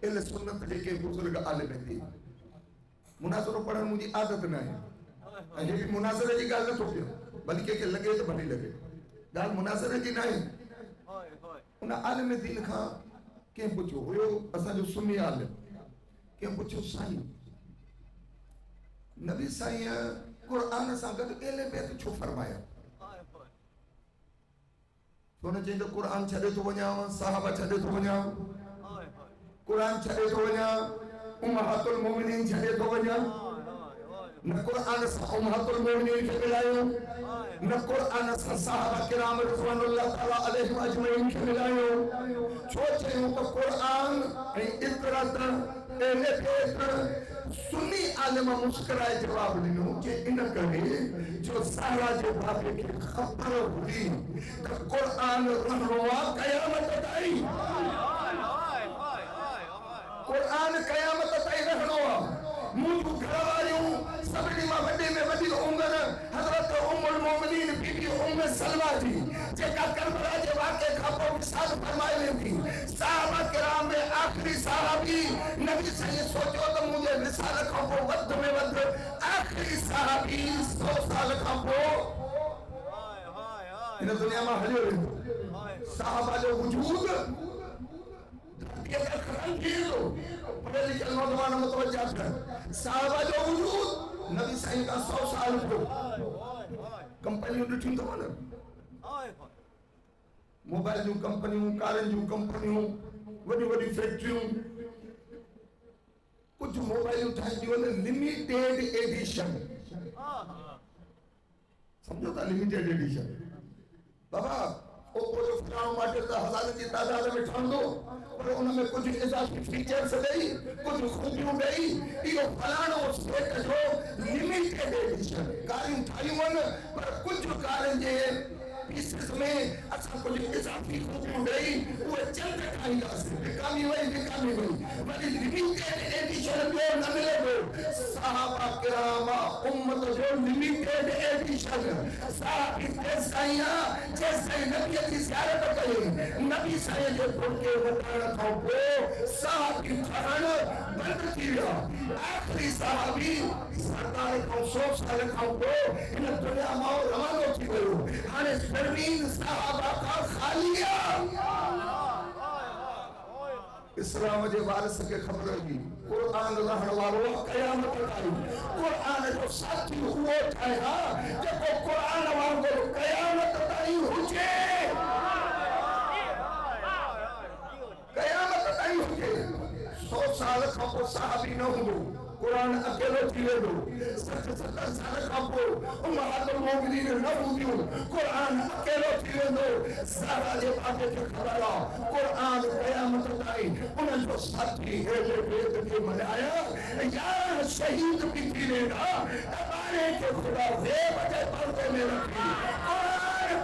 اہل سنت جے کے بزرگ عالم تھی مناظروں پڑھن مجھے عادت نہ ہے یہ بھی مناظرہ جی گال نہ تو پیا بلکہ کہ لگے تو بھلی لگے گال مناظرہ جی نہ ہے انہاں عالم دین کھا کہ پوچھو ہوئے اسا جو سنی عالم کہ پوچھو سائیں نبی سائیں قرآن سا گد اہل بیت چھو فرمایا انہیں چاہیے تو قرآن چھڑے تو بنیا صحابہ چھڑے تو بنیا قرآن چھڑے تو بنیا امہات المومنین چھڑے تو بنیا نہ قرآن سا امہات المومنین کے ملائیوں نہ قرآن سا صحابہ کرام رضوان اللہ تعالیٰ علیہ اجمعین کے ملائیوں چھوچے ہوں تو قرآن اقرات اہل بیت سنی عالم مسکرائے جواب دینوں کہ انہ کرے جو سارا جو باپے کی خبر ہوئی کہ قرآن رہنوا قیامت تائی قرآن قیامت تائی رہنوا مجھو گھرواریوں سبری ماں وڈے میں وڈی عمر حضرت ام المومنین بی بی ام سلمہ جی جیکا کربلا جے واقع کھاپو مثال فرمائے لیں تھی صحابہ کرام میں آخری صحابی نبی صحیح سوچو تو مجھے مثال کھاپو ود میں ود آخری صحابی 100 سال کھاپو انہیں دنیا میں حلی ہو رہی صحابہ جو وجود یہ کہ خرم چیز ہو پڑھے لکھے نوجوان متوجہ تھا صحابہ جو وجود نبی صحیح کا 100 سال کو کمپنیوں ڈٹھیں تو مانا موبائل جو کمپنیوں کارن جو کمپنیوں وڈی وڈی فیکٹریوں کچھ موبائل اٹھائیں جو لمیٹیڈ ایڈیشن سمجھو تا لمیٹیڈ ایڈیشن بابا اوپو جو فلاؤں ماٹر تا ہزار کی تعداد میں ٹھان دو پر انہوں میں کچھ اضافی فیچرز دئی کچھ خوبیوں دئی یہ فلانوں سیٹ جو لمیٹیڈ ایڈیشن کارن اٹھائیوں پر کچھ کارن جے پیسز میں اچھا کچھ اضافی خوبیوں دئی وہ چند کھائیں گا سے بکامی ہوئی ولی لمیٹیڈ ایڈیشن جو نہ ملے گو صحابہ کرامہ امت جو لمیٹیڈ ایڈیشن صحابی جیسے نبی کی زیارت کریں نبی صحیح جو پڑھ کے بتانا تھا وہ صحابی پڑھن بند کیا آخری صحابی سردار کو 100 سال کھاؤ کو ان دنیا ماں روانو تھی گئو ہانے سرمین صحابہ کا خالیہ اسلام جے وارث کے خبر ہوگی قرآن رہن والو قیامت آئی قرآن جو ساتھی ہوئے ٹھائے جب وہ قرآن والو قیامت آئی ہوجے قیامت آئی ہوجے 100 سال کا وہ صحابی نہ ہوں قرآن اکیلو تھی لے دو 70 سال کا وہ امہات المومنین نہ ہوں قرآن اکیلو تھی لے دو سارا جے باقے کے خبرہ قرآن قیامت آئی انہیں جو ساتھی ہے لے بیت کے ملایا یا شہید بھی تھی لے گا تبارے کے خدا دے بجے پردے میں رکھی قرآن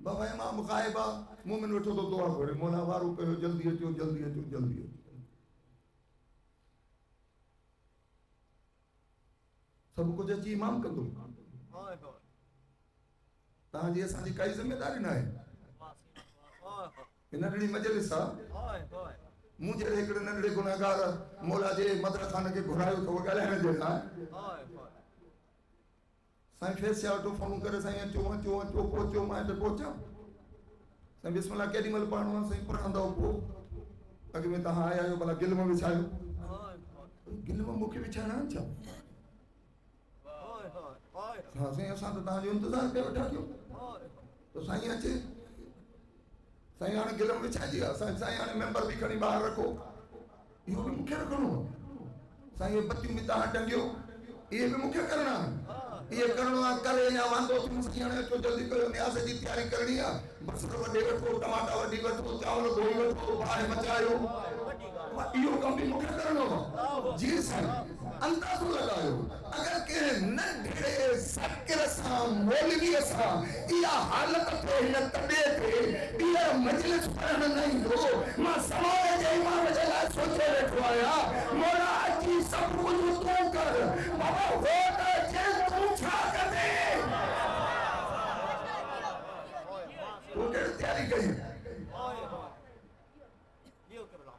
بابا امام غائبہ مومن وٹھو تو دعا کرے مولا وارو کہو جلدی اچو جلدی اچو جلدی اچو سب کچھ اچھی امام کندو تہاں جی اساں جی کئی ذمہ داری نہ ہے ننڈڑی مجلس مجھے ایکڑے ننڈڑے گناہگار مولا جے مدر خانہ کے گھرایو تو وہ ڳالهائڻ دے ها سائیں فیس یا تو فون کرے سائیں چو پہچو میں تے پہچا سائیں بسم اللہ کیڈی مل پڑھنا سائیں پڑھندا پو اگے میں تہاں آیا ہو بلا گل میں وچھايو گل میں مکھے وچھانا چا ہاں سائیں اساں تو تہاں جو انتظار پہ وٹھا کیوں تو سائیں اچے سائیں آنے گل میں وچھا دیا سائیں آنے ممبر بھی کھڑی باہر رکھو یہ بھی مکھے رکھنو سائیں بتیوں میں تہاں ٹنگیو یہ بھی مکھے کرنا یہ کرنا کرے یا واندو تم سیانے تو جلدی کرو نیاز جی تیاری کرنی ہے بصر وڈے وٹھو ٹماٹا وڈی وٹھو چاول دھوئی وٹھو باہر مچايو یہ کم بھی مکھے کرنا جی سائیں اندازو لگايو اگر کہ ننڈڑے ذکر ساں مولوی ساں یہ حالت پہ ہن تبے تے یہ مجلس پڑھن نہیں دو ماں سماج جے امام جلا سوچے بیٹھو آیا مولا جی سب کچھ تو کر بابا ووٹ جے تو چھا کر دے تو کہڑی تیاری کئی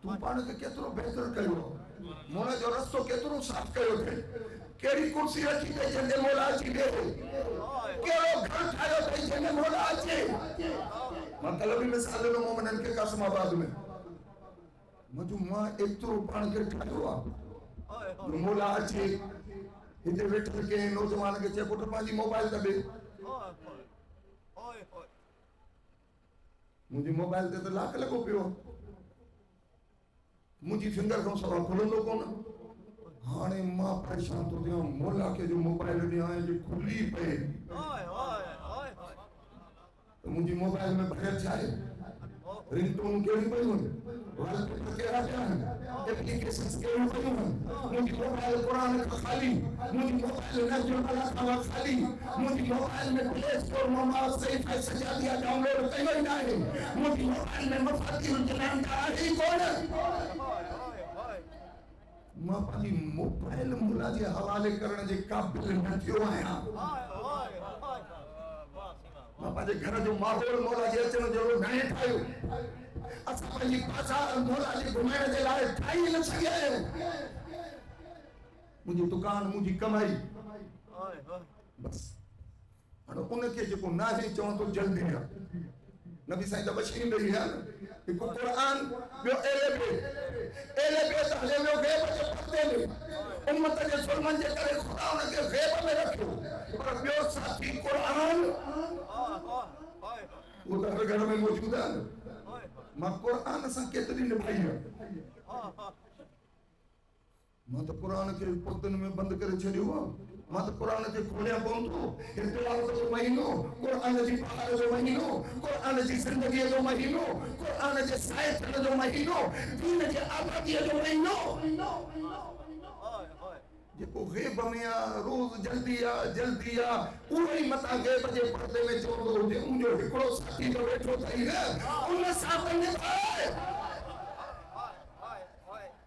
تو پانے کے کترو بہتر کیو مولا جو رستو کترو صاف کیو تھے کیڑی کرسی رکھی تے جنگے مولا اچھی دے کیڑو گھر ٹھایا تے جنگے مولا اچھی مطلبی مثال لو مومنن کے قسم آباد میں مجھو ماں اترو پان کے ٹھایا جو مولا اچھی ہتے ویٹر کے نوجوان کے چے پٹر پانجی موبائل دبے مجھے موبائل تے تو لاکھ لگو پیو مجھے فنگر کھوں سوا کھلندو کون ہانے ماں پریشان تو دیا مولا کے جو موبائل دیا ہیں جو کھلی پہ تو مجھے موبائل میں بھر جائے رنگ ٹون کیڑی پئی ہن وال پیپر کیڑا پیا ہیں اپلیکیشنز کیڑی پئی ہن مجھے موبائل قرآن کا خالی مجھے موبائل نجم اللہ کا خالی مجھے موبائل میں پلے اسٹور ماما سیف ہے سجادیہ ڈاؤن لوڈ کئی ہوئی نہ ہے مجھے موبائل میں مفاتیح الجنان کا ہی کون ماں پانی موبائل مولا جے حوالے کرنے جے قابل نہ تھیو آیا ماں پانی گھر جو ماحول مولا جے اچھے جو نہیں ٹھائیو اسا پانی بازار مولا جے گھمائنے جے لائے ٹھائی نہ سکے مجھے دکان مجھے کمائی بس ان کے جو نہ ہی چون تو جلدی ہے نبی سائیں دا بشیر رہی ہے کہ قرآن بیو ایلے بے تحلے بیو غیب جو پڑھتے لے امت جو سلمان جے کرے خدا انہیں کے غیب میں رکھو اور بیو ساتھی قرآن وہ تو ہر گھر میں موجود ہے ماں قرآن سن کتنی نبھائی ہے ماں تو قرآن کے پردن میں بند کرے چھڑی ہوا ماں تو قرآن کے کھولیا کون تو ارتلاوت جو مہینو قرآن جی پہاڑ جو مہینو قرآن جی زندگی جو مہینو قرآن جی سائتن جو مہینو دین جی آبادی جو مہینو جے کو غیب میں روز جلدی اوہی متا غیب جے پردے میں چوندو ہو جے ان جو ہکڑو ساتھی جو بیٹھو تھئی ہے ان ساتھ نے بھائی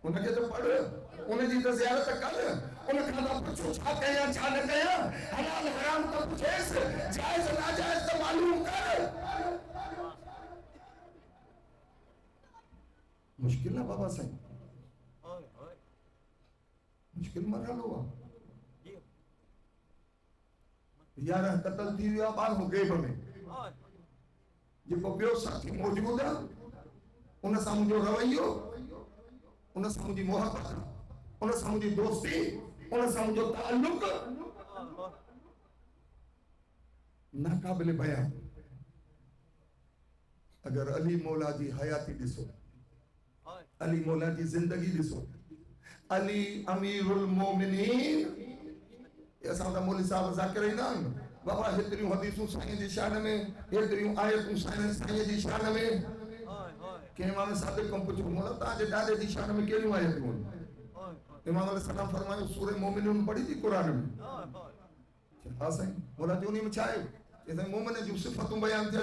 انہیں کے تو پڑھ انہیں جی تو زیارت کر انہیں کھانا پچھو چھا کہیا چھا نہ کہیا حلال حرام تو پچھیس جائز ناجائز تو معلوم کر مشکل نہ بابا سائیں مشکل مرحل ہوا یارہ قتل تھی ہویا بار ہو گئے بمیں جب کو بیو ساتھی موجود ہے انہیں سامجھو رویو انہیں سمجھی محبت انہیں سمجھی دوستی انہیں سمجھو تعلق ناقابل بیان اگر علی مولا جی حیاتی دسو علی مولا جی زندگی دسو علی امیر المومنین یہ سامتا مولی صاحب ذاکر اینان بابا ہتریوں حدیثوں سائیں جی شان میں ہتریوں آیتوں سائیں جی شان میں کہ امام صادق کو پوچھو مولا تاجے ڈاڈے دی شان میں کیوں آئے تھے امام علیہ السلام فرمایا سورہ مومنون پڑھی تھی قرآن میں ہاں سائیں مولا جو نہیں مچھائے کہ مومن جو صفتوں بیان تھے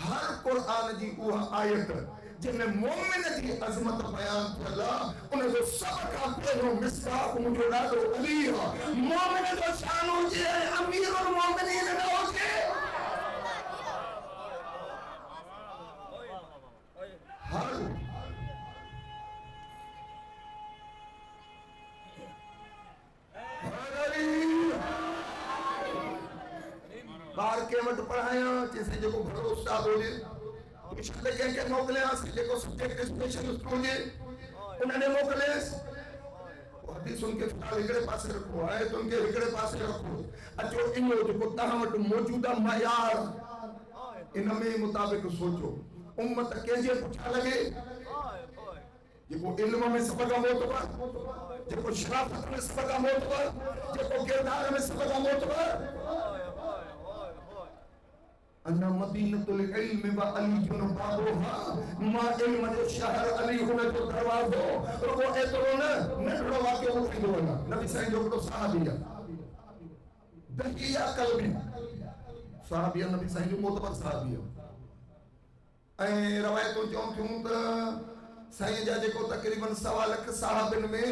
ہر قرآن جی وہ آیت جن میں مومن جی عظمت بیان کلا انہیں جو سب کا پہلو مصداق مجھے ڈالو علی مومن جو شان ہو جائے امیر المومنین نہ ہو جائے ہر بار کے وقت پڑھایا جیسے جو بھرو استاد ہو جائے پچھلے کے موکلے آسے جو سبجیکٹ اسپیشلسٹ ہو جائے انہوں نے موکلے حدیث ان کے فقال ہکڑے پاسے رکھو آیت ان کے ہکڑے پاسے رکھو اچھو انہوں جو کو تحمت موجودہ معیار ان میں مطابق سوچو امت کیجے پچھا لگے یہ کو علم میں سبقہ موتبر یہ کو شرافت میں سبقہ موتبر یہ کو کردار میں سبقہ موتبر انا مدینۃ العلم و علی جنبابوها ما علم جو شہر علی ہونے جو دروازو وہ ایترونا نٹڑا واقع ہوتی دونا نبی سائن جو کتو صحابیہ دہیہ قلبی صحابیہ نبی سائن جو موتبر صحابیہ روایتوں چون کیوں تا سائن جاجے کو تقریباً 1.25 لاکھ صحابن میں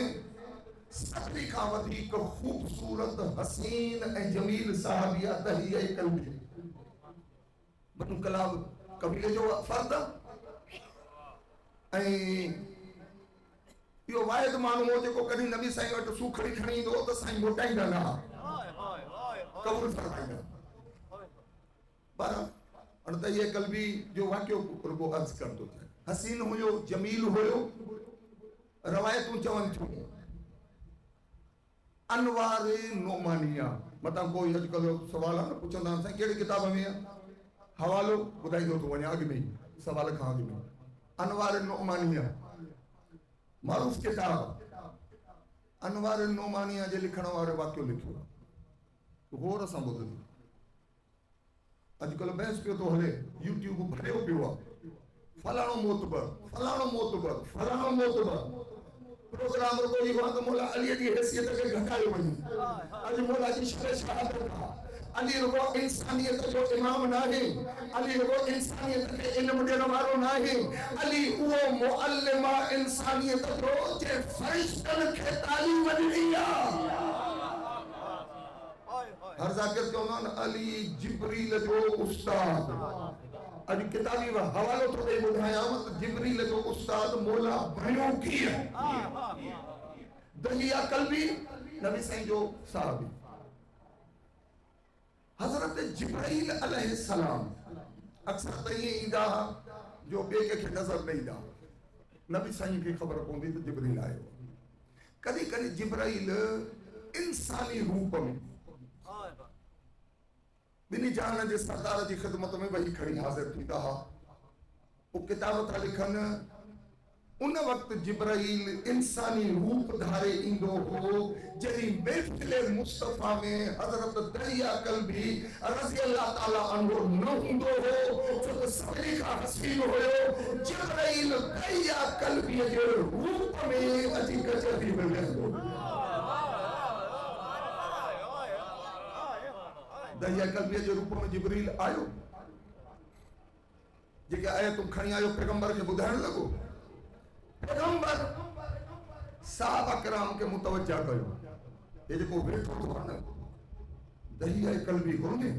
سبھی کا ودیک خوبصورت حسین جمیل صحابیہ دہیہ قلبی بنو کلاب قبیلے جو فرد یہ واحد معلوم ہو جو کدی نبی سائیں وٹ سوکھڑی کھڑی دو تو سائیں موٹائیں گا نہ قبول فرمائیں گا بارہ انتا یہ قلبی جو واقعوں کو عرض کر دو تھے حسین ہوئے جمیل ہوئے روایتوں چون چھو انوار نعمانیہ مطلب کوئی حج کلو سوال ہے پوچھن دان سائیں کیڑی کتاب ہمیں حوالو بدائی دو تو ونیا آگے میں سوال کھا آگے میں انوار النعمانیہ معروف کتاب انوار النعمانیہ جے لکھنا وارے واقعوں لکھو تو غور اساں بدھ دی اج کل بحث پیو تو ہلے یوٹیوب بھریو پیوا فلانو موتبر فلانو موتبر فلانو موتبر پروگرام کو یہ وہاں تو مولا علی جی حیثیت کے گھٹائے ہوئی اج مولا جی شرح شہادت تھا علی رگو انسانیت جو امام نہیں علی رگو انسانیت کے علم دینا مارو نہیں علی وہ معلمہ انسانیت جو جے فرشتن کے تعلیم دیا ہر ذاکر کیوں نا علی جبریل جو استاد اج کتابی و حوالو تو دے بدھایا مت جبریل جو استاد مولا بھائیوں کی ہے دہیہ قلبی نبی سائیں جو صحابی حضرت جبرائیل علیہ السلام اکثر تیئے ایدہ جو بے کے نظر نہیں دا نبی سائیں کی خبر پوندی تو جبرائیل آئے کدی کدی جبرائیل انسانی روپ میں بنی جہاں جے سردار جی خدمت میں وہی کھڑی حاضر تھی دا وہ کتابت لکھن ان وقت جبرائیل انسانی روپ دھارے اندو ہو جنہی محفل مصطفیٰ میں حضرت دہیہ قلبی رضی اللہ تعالیٰ عنہ نہ ہندو ہو جو سبری کا حسین ہوئے جبرائیل دہیہ قلبی جو روپ میں اجی کچھری میں رہو دہیہ قلبی جو روپ میں جبریل آئیو جے کہ آئے تم کھنی آئیو پیغمبر کے بدھائن لگو پیغمبر صحابہ کرام کے متوجہ کرو یہ جو کو بیٹھو تو آنا دہیہ قلبی ہونے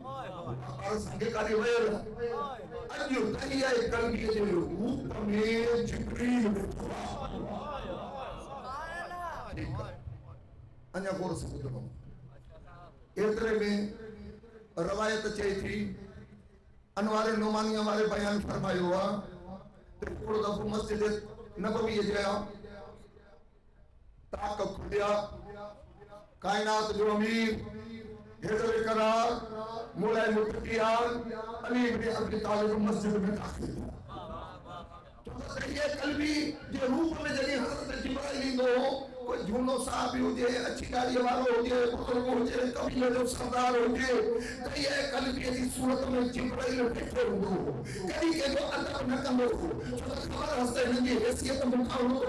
اور سنگے کاری ویر اجیو دہیہ قلبی جو روپ میں جبریل بیٹھو انیا غور سے بدھو ایترے میں روایت چاہی تھی انوار نعمانیہ ہمارے بیان فرمائے ہوا تو پورا دفعہ مسجد نبوی جایا تاک کھلیا کائنات جو امیر حیدر قرار مولا متقیان علی بن ابی طالب مسجد میں داخل تو یہ قلبی جو روح میں جگہ حضرت جبرائیل دو کوئی جھونو صاحبی ہو جائے اچھی کاری ہمارا ہو جائے بزرگ ہو جائے قبیلہ جو سردار ہو جائے تو یہ قلبی کی صورت میں جبرائیل بیٹھے ہو کبھی کہ جو ادب نہ کم ہو جو خبر ہستے ہیں یہ حیثیت مقام ہو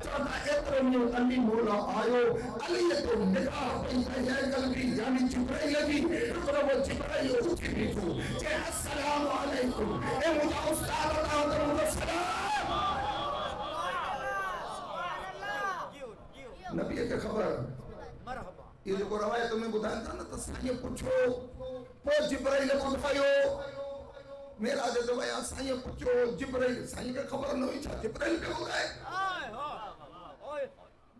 تو اتر میں علی مولا آیو علی تو نگاہ پہ ہے قلبی یعنی جبرائیل لگی رکھنا وہ جبرائیل اٹھی بھی تو کہ السلام علیکم اے مجھا استاد عطا تو مجھا سلام نبی کے خبر یہ جو روایت میں بتایا تھا نا تو سائیں پوچھو وہ جبرائیل کو بتائیو میرا دے تو بھائی سائیں پوچھو جبرائیل سائیں کا خبر نہیں تھا جبرائیل کا ہو گئے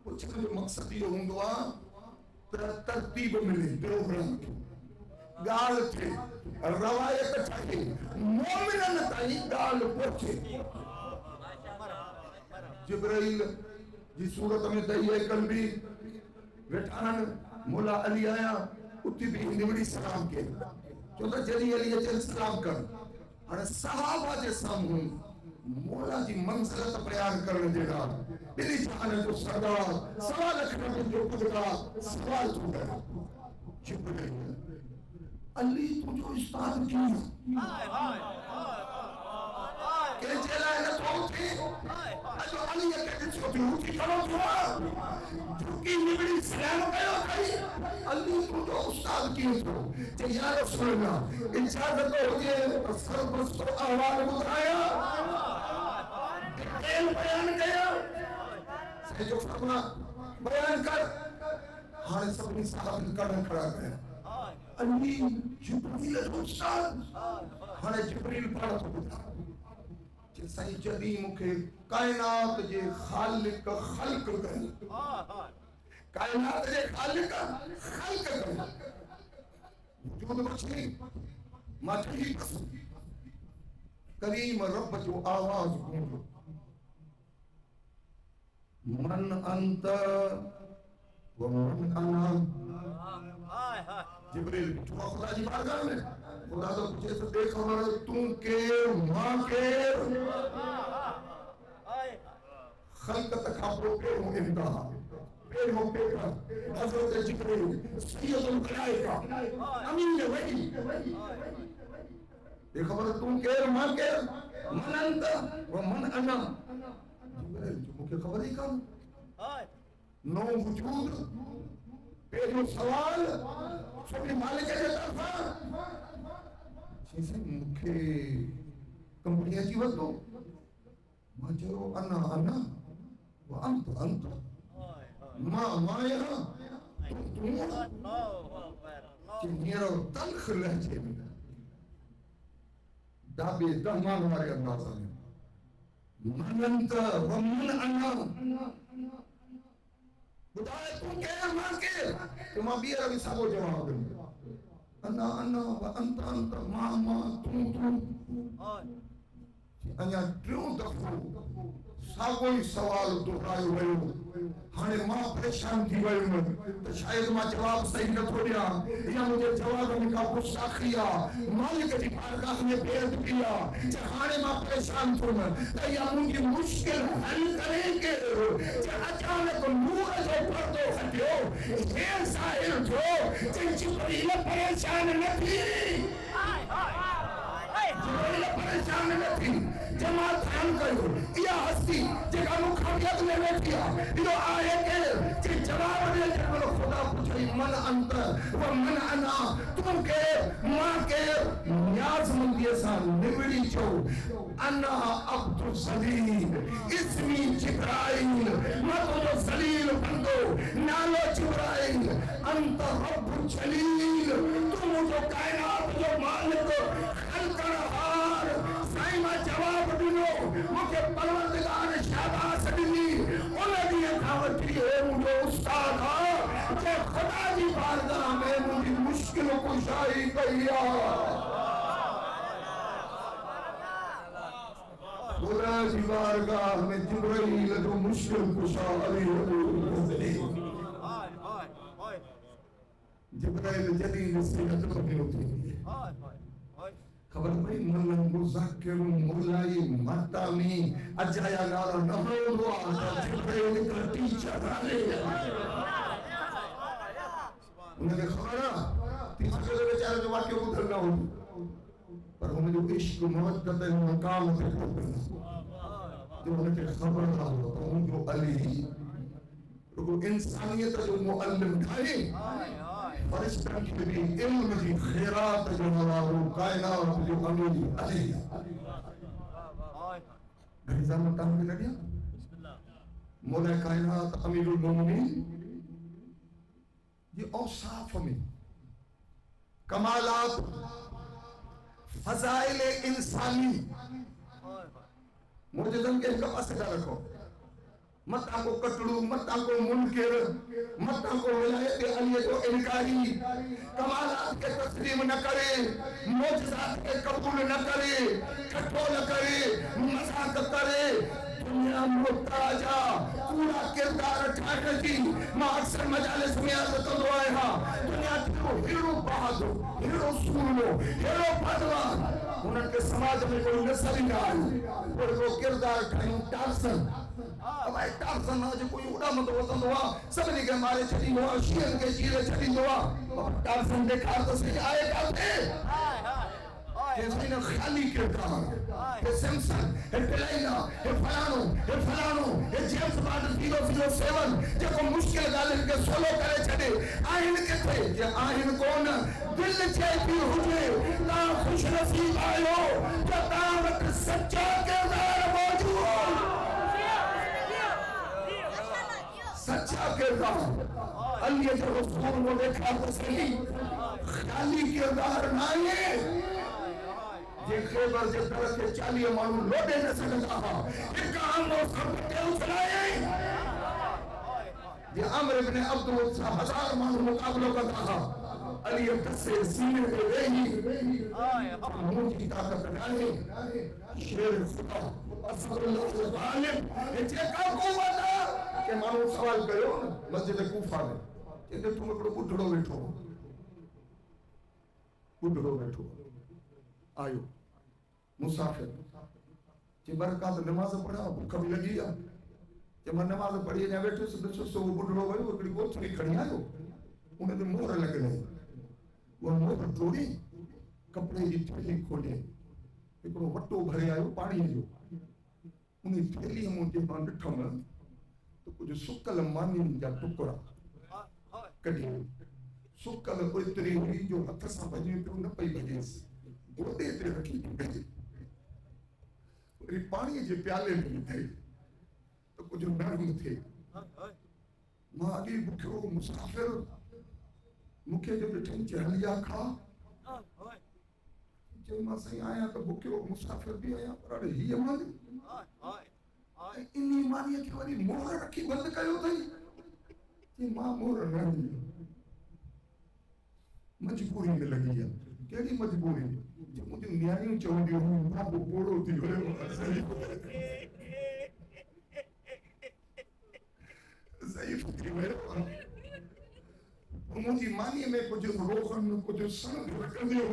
پوچھنے جو مقصد یہ ہوں گا ترتیب ملی پروگرام کی گال تھے روایت چاہیے مومنن تائی گال پوچھے جبرائیل جی صورت میں دئیے قلبی ویٹھان مولا علی آیا اتی بھی نوڑی سلام کے چونکہ جلی علی اچھل سلام کر اور صحابہ جے سامنے مولا جی منزلت بیان کرنے دے گا بلی جانے جو سردار سوال اکھنے جو قدرہ سوال تو گیا جبرائیل علی تجھو استاد کی کہ جلائے نہ تو تھی اجو علی کے دل سے ہوتی کرو تھا جھوکی نگڑی سلام گئے کئی علی تجھو استاد کی تو کہ یا رسول اللہ اجازت ہوئے سرپرست کو احوال بتایا ڈیٹیل بیان گیا سے جو فرما بیان کر ہاں سبنی صاحب کرنے کھڑا گیا علی جبریل استاد ہاں جبریل پڑھا تو بتا کہ سائیں جدی مکھے کائنات جے خالق خلق کریں کائنات جے خالق خلق کریں وجود بچنی ماتھی قسم کریم رب جو آواز گونجو من انت ومن انا جبریل بچوا خدا جی بارگاہ میں خدا تو کچھ ایسا دیکھا ہمارا تم کیر ماں کیر خلق تکھاپو پیر ہوں انتہا پیر ہوں پیپر حضرت جبریل سید الملائکہ امین وحی دیکھا ہمارا تم کیر ماں کیر من انت ومن انا جبریل جو مکہ خبر ہی کام نو وجود پہلو سوال سبھی مالک کے طرفا چیزیں مکھے کمپنیاں کی وقت ہو مجرو انا وانت انت ما یہاں تم میرا تلخ لہجے میں دابے دہمان ہمارے اندازہ میں من انت ومن انا بدائے تم کہہ ماں کے تم ابھی ربی صاحب جواب دیں انا و انت ما تم انیا ٹریوں دفعو ساگوئی سوال دہرائیو ویو ہانے ماں پریشان تھی ویو تو شاید ماں جواب صحیح نہ تھوڑیا یا مجھے جواب ان کا غصہ کیا مالک کی بارگاہ میں بیعت کیا ہانے ماں پریشان تھو تو یا مجھے مشکل حل کریں گے اچانک نور جو پردو ہٹیو یہ ظاہر تھو کہ جبریل پریشان نہ تھی جبریل پریشان نہ تھی جماعت ہم کرو یا ہستی جگہ مخابیت میں بیٹھیا یہ آئے کہ جواب دے جب خدا پوچھئی من انت و من انا تم کے ماں کے نیاز مندی سان نبڑی چھو انا عبد الزلیل اسمی جبرائیل مطو جو زلیل بندو نالو جبرائیل انت رب جلیل تم جو کائنات جو مالک خلق رہار سائمہ جواب دنو مجھے پروردگار شہباز دنی انہیں بھی دعوتی ہے مجھے استاد کہ خدا جی بارگاہ میں مجھے مشکل کو شاہی کہیا خدا جی بارگاہ میں جبرائیل جو مشکل کو شاہی جبرائیل جدید سے ادب میں ہوتی ہے خبر بھئی ملن مذکر مولائی مطامی اجایا نارا نمو دعا جبرائیل کا ٹیچر آلے انہیں کہ خبرہ تیسرے سے بیچارے جو واقعی ادھر نہ ہو پر ہمیں جو عشق محدت مقام سے پڑھنا جو انہیں کہ خبر نہ ہو تو ان جو علی رگو انسانیت جو معلم ٹھائے فرشتن کے بھی علم جی خیرات جو نوارو کائنات جو امیر علی گھریزہ میں ٹانگ میں لگیا مولا کائنات امیر المومنین یہ اوصاف میں کمالات فضائل انسانی معجزن کے حکم اسدہ رکھو متاں کو کٹڑو متاں کو منکر متاں کو ولایت علی جو انکاری کمالات کے تسلیم نہ کرے معجزات کے قبول نہ کرے کٹھو نہ کرے مذاق کرے دنیا محتاجا پورا کردار ٹھاکر کی ماں اکثر مجالس میں عرض تو دعائے ہاں دنیا تیرو ہیرو بہادو ہیرو سولو ہیرو پدوان انہوں کے سماج میں کوئی نسل ہی نہ آئی اور وہ کردار ٹھائیں ٹارسن اب آئے ٹارسن نہ جو کوئی اڑا مند وطن ہوا سب نے کہ ہمارے چھڑی ہوا شیئن کے چیرے چھڑی ہوا اب ٹارسن دیکھا تو سے آئے گا تھے کہ زمین خالی کردار کہ سمسن ہے پلائنا ہے فلانو ہے جیمز بارڈر 007 جو کو مشکل گالن کے سولو کرے چھڑے آئین کے تھے کہ آئین کون دل چاہتی ہوئے تا خوش نصیب آئیو جو دعوت سچا کردار موجود سچا کردار علی جو رسول کو دیکھا تو صحیح خالی کردار نہ یہ خیبر جس طرح کے 40 مانو لوٹے نہ سکتا ہا ایک عام اور سب پتے اچھلائے یہ عمر ابن عبد 1000 مانو مقابلوں کا تھا علی ابن سے سینے پہ رہی مجھے طاقت لگانے شیر خدا اصفر اللہ غالب یہ چیکا قوت کہ مانو سوال کرو مسجد کوفہ میں کہ تم اکڑو بڑھڑو بیٹھو آئیو مسافر کہ برکات نماز پڑھا بھوکا بھی لگی گیا کہ میں نماز پڑھی نہ بیٹھے سو وہ بڑھڑو گئی وہ کڑی گوچھ نہیں کھڑی آئیو انہیں تو مہر لگ رہے وہ مہر توڑی کپڑے جی تھیلی کھولے ایک وٹو بھرے آئیو پانی جو انہیں تھیلی ہم ان کے بان ڈٹھا میں تو کچھ سکل مانی جا ٹکڑا کڑی سکل اتری ہوئی جو ہتھ سا بجے پہ نہ پئی بجے سے گوڑے اترے رکھی گئی اور پانی جے پیالے میں تھے تو کچھ نرم تھے ماں آگے بکھرو مسافر مکھے جو بٹھیں چہلیا کھا جو ماں سے آیا تو بکھرو مسافر بھی آیا پر اڑے ہی مانی انہی مانی کہ وری مہر رکھی بند کیوں تھی کہ ماں مہر نہیں مجبوری میں لگی ہے کیڑی مجبوری جو مجھے نیاریوں چاہوں دیو ہوں ماں کو بوڑو تھی ضعیف تھی میرے مجھے مانی میں کچھ روخن کچھ سنگ رکھ دیو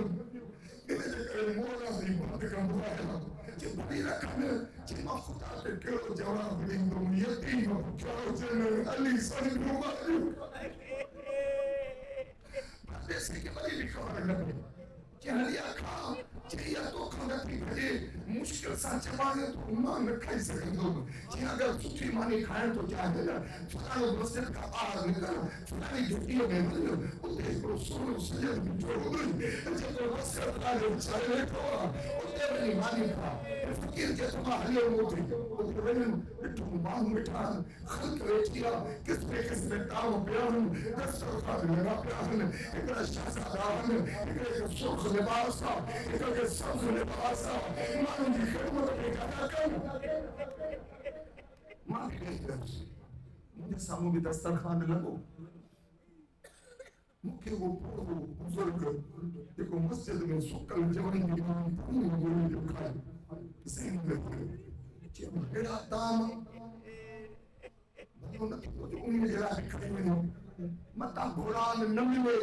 انہیں جکر مولا دی بات کا مرایا جو بڑی رکھن جو ماں خدا کے کیڑو جواب دیں تو یتیم و کیاو جنر علی سنگ رومائی جیسے کہ بڑی لکھا رکھنے چہلیا کھا چہیا تو کھانا تھی بھجے مشکل سا چبانے تو ماں نہ کھائی سکیں دو چہ اگر سٹھی مانی کھائیں تو چاہے گا فلان مسجد کا آر نکل فلانی جھٹیوں میں مل اتے کو سولو سجد بھی جوڑ گئی جب وہ مسجد آلے چاہے تو اتے بنی مانی کھا فقیر کے تمہا حلیو موٹی اتے بنی اٹھو ماں مٹھان خلق ریٹیا کس پہ تاو پیان دستر خواب لگا پیان اکڑا شہزادان اکڑا سرخ لباسا اکڑا سرخ لباسا ماں جی خدمت پہ کھانا کم ماں کی درس مجھے سامو بھی دسترخوان لگو مکھے وہ پڑھو بزرگ دیکھو مسجد میں سکل جوانی کی ماں پانی گولی جو کھائے ذہن میں چیئے بھیڑا تام بھائیو نتی تو جو انہیں جلا کھڑے میں متا گھوڑان نملے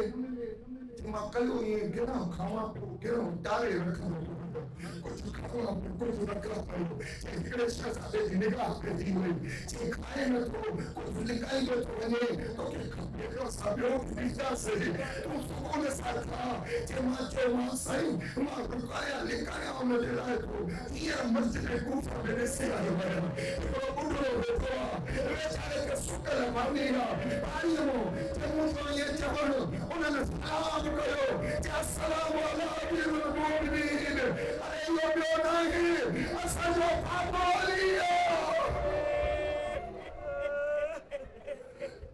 چیئے ماں کلو یہ گرہ کھاوا پو گرہ ڈالے رکھا کچھ کھانا پہ کچھ رکھنا پڑو چاہے ہکڑے شہزادے کی نگاہ پہ دی ہوئی چاہے کھائے نہ تو کچھ لکائی نہ تو ونے تو کہ کھپے کو سابیوں کی بیجا سے تو سکون ساتھ کھا چاہے ماں سائیں ماں رکایا لکایا انہوں نے لائے تو یہ مسجد کوفہ میں نے سیا ہویا تو بڑھو ہوتا بیچارے کے سکر مانی گا پاریوں چاہے مجھے یہ چہر انہوں نے سلام کرو چاہے السلام علیکم المؤمنین ارے یہ بیو نہیں اسا جو پاپا لیا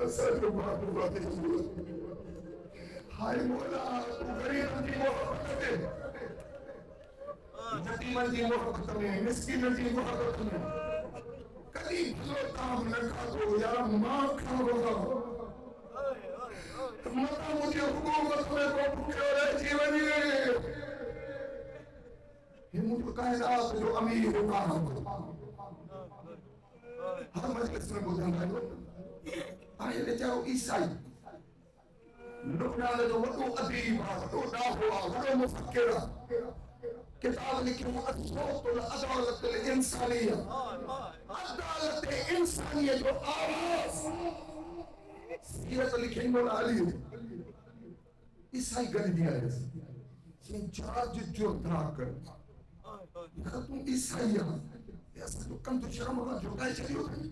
اسا جو پاپا لیا ہائے مولا تو غریب کی محبت ہے یتیمن کی محبت میں مسکین کی محبت میں کبھی بھلو کام نہ کھا دو یا ماں کھا رہا مطا مجھے حکومت میں کو بھوکے رہے جیونی یہ مجھے کائنات جو امیر ہوگا ہر مجلس میں بودھن ہے آئے لے چاہو عیسائی لبنان جو وڈو ادیبہ وڈو ناہوہ وڈو مفکرہ کتاب لکھی وہ الصوت العدالت الانسانیہ عدالت انسانیہ جو آواز سیرت لکھی مولا علی عیسائی گل دیا ہے یہ جاج جو دھا کر یہ تم عیسائی ہے ایسا جو کم تو شرم ہوگا جو گائے چلی ہوگی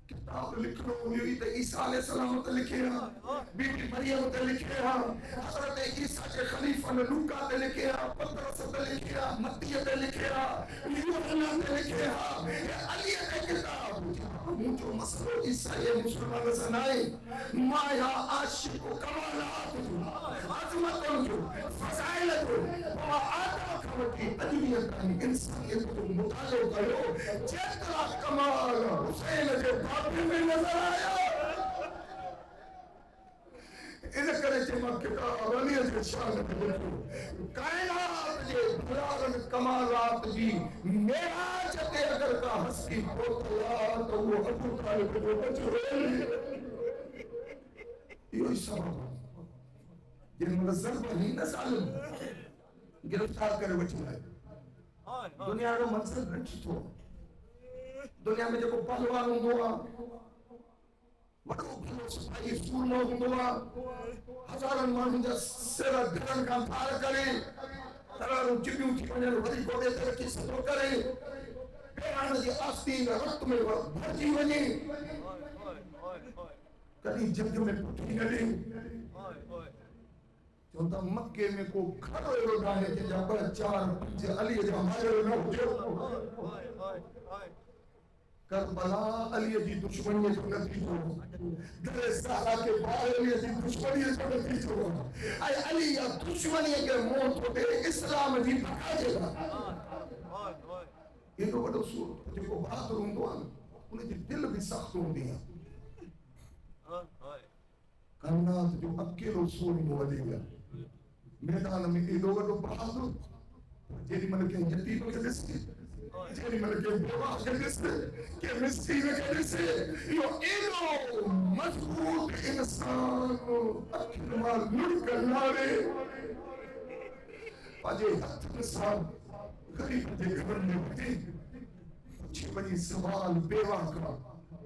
کتاب لکھنو ہوئی تو عیسیٰ علیہ السلام تے لکھے ہاں بی بی مریم تے لکھے ہاں حضرت عیسیٰ کے خلیفہ لوکا تے لکھے ہاں پترس تے لکھے ہاں متی تے لکھے ہاں یوحنا تے لکھے ہاں یہ علی کی کتاب مجھو مسئلہ عیسائی مسلمان سنائے مایا عاشق و کمالات عظمت جو فضائل جو آتا کھوٹی ادبیت انسانیت کو مطالعہ کرو جتنا کمال حسین کے باپی میں نظر آیا انہیں کرے چھے ماں کتاب علی کے شان کو کائنات جے بھلارن کمالات جی میرا چتے اگر کا ہس کی پوتلا تو وہ ابو طالب کو بچ ہوئی یہ سبب جن منظر بہی نہ ظالم گرفتار کرے بچ ہوئے دنیا کا منصر رکھی تو دنیا میں جب پہلوان ہوں وڈو بھلو سپاہی سورمو ہوں ہزارن مانوں جا سیرہ گھرن کا پھار کرے تراروں چپیوں کی پنجر وری گوڑے ترکی سطو کرے پیران جی آستین رت میں بھرجی ونی کلی جنگ میں پٹھی نلی چونتا مکے میں کو گھر رو ڈانے کے جا پر چار پنج علی جا مارے نہ ہو کربلا علی جی دشمنی جو نتیجہ در زہرا کے بعد علی جی دشمنی جو نتیجہ آئے علی یا دشمنی کے موت ہوتے اسلام جی پکا جے گا یہ تو بڑا سور جو کو بات رون دو انہیں جی دل بھی سخت ہوں دیا کائنات جو اکیلو سور ہوا دے گا میدان میں یہ لوگ تو بہادر جیری من کے یتیم کے دستے جیری من کے بیوہ کے دستے کہ مسکین کے دستے یہ ایلو مضبوط انسان اکرمال ملک نارے پاجے ہاتھ انسان غریب دے گھر میں بھٹی پچھے بنی سوال بیوہ کا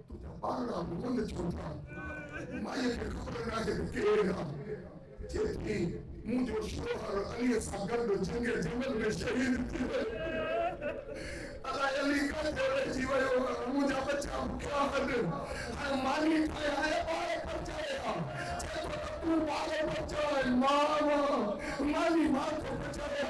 تو جا بارا بھون چھوٹا مائے کے خبر نہ ہے کہیگا چیتی مجھو شوہر علی ساگرد جنگ جمل میں شہید تھی اللہ علی کا جوڑے جیوے ہوگا مجھا بچہ بکیا حد ہر مانی پائے آئے بارے پر جائے چیتو تو بارے پر جائے مانی ماں کو بچائے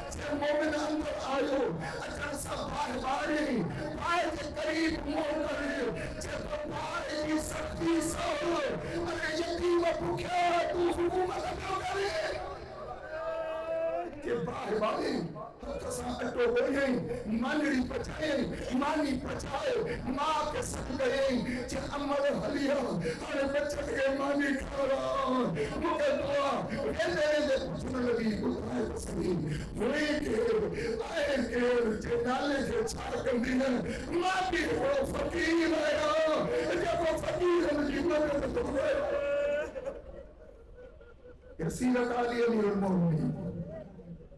چیت مومن اندر آئیو اچھا سب بھائی باری بھائی کے قریب مور کرے چیتو بھائی کی سختی سو ارے یتیم بکیا تو حکومت اپنے کرے کہ باہر باری ہتساں اٹو گئیں مانگڑی پچھائیں مانی پچھائے ماں کے سکھ گئیں چھے امر حلیہ ہر بچت کے مانی کھارا مکہ دعا ویلے ویلے پچھنے لگی گلائے تسلیم ہوئی کے آئے کے چھے نالے چھے چھار کندی ہے ماں بھی وہ فقیر آیا جب وہ فقیر ہے مجھے مدد تو ہوئے رسیلت علی امیر المومنین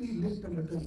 He lived in the day.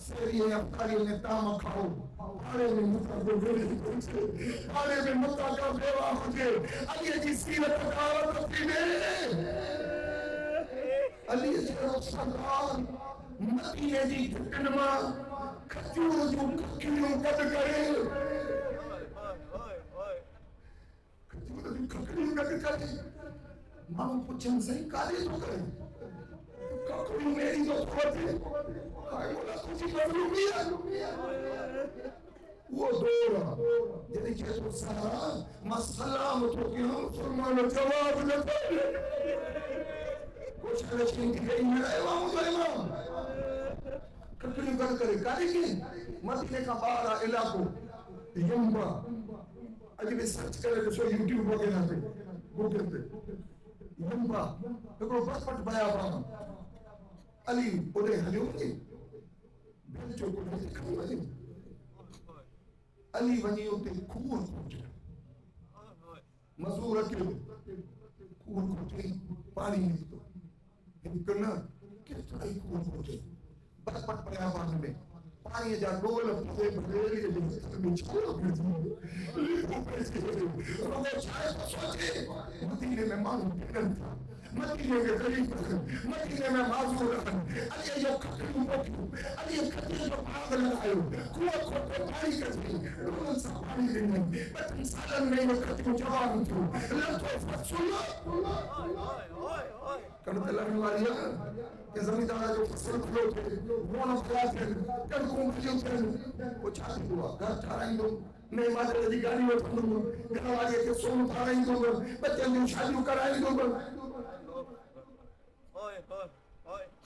سیری افطاری میں تام کھاؤ آنے میں مطا کو گولی پہنچے آنے میں مطا کا بیوہ ہوجے علی جی سیرت دعوت اپنی میں علی جی سردار مدینے جی دھکنما کھجور جو کھکڑیوں قد کرے کھجور جو کھکڑیوں قد کرے مانو پچھن صحیح کالے تو کرے کھکڑیوں میری جو قوت ہے آئے مولا کچھ مظلومی ہے وہ دورا جنہی کہ تو سارا ما سلامت ہو کہ ہم مسلمان جواب لیتا کچھ رشن کی گئی میرا امام جو امام کھکڑیوں قد کرے کالے کی مدینے کا بارہ علاقوں یمبا اجی بھی سرچ کرے کہ سو یوٹیوب وغیرہ پہ گوگل پہ یمبا ایکڑو بس پٹ بایا بانا علی اڑے ہلیوں گے بیل جو کو نہیں کھڑی وجے علی ونی ہوتے کھور کھوٹے مزور اکیلو کھور کھوٹے پانی نہیں تو کرنا کس طرح کھور کھوٹے بس پٹ بایا بانا میں پانی جا ڈول پھے بھیلی جو میں چھوڑ بھی لیکو پیسے روگو چائے تو سوچے مدینے میں مانو پھرن تھا مدینے میں غریب رکھن مدینے میں معذور رکھن علی جو کھٹڑی موکیو علی کھٹڑی جو پاگ لگائیو کھوڑ کھوٹے پانی کرتے ڈولن سا پانی دینے بطن سالن میں وہ کھٹڑی جوان تھو لنتو فصل کم دلن والی ہے کہ زمیندارہ جو فصل کھلو تھے وہاں کھلا تھے کن کون کھلیوں تھے وہ چاہتی ہوا گھر ٹھارائیں دو میں مادر دی گاڑی میں پھنڈوں گھر آگے کے سون ٹھارائیں دوں بچے جو شادیوں کرائیں دوں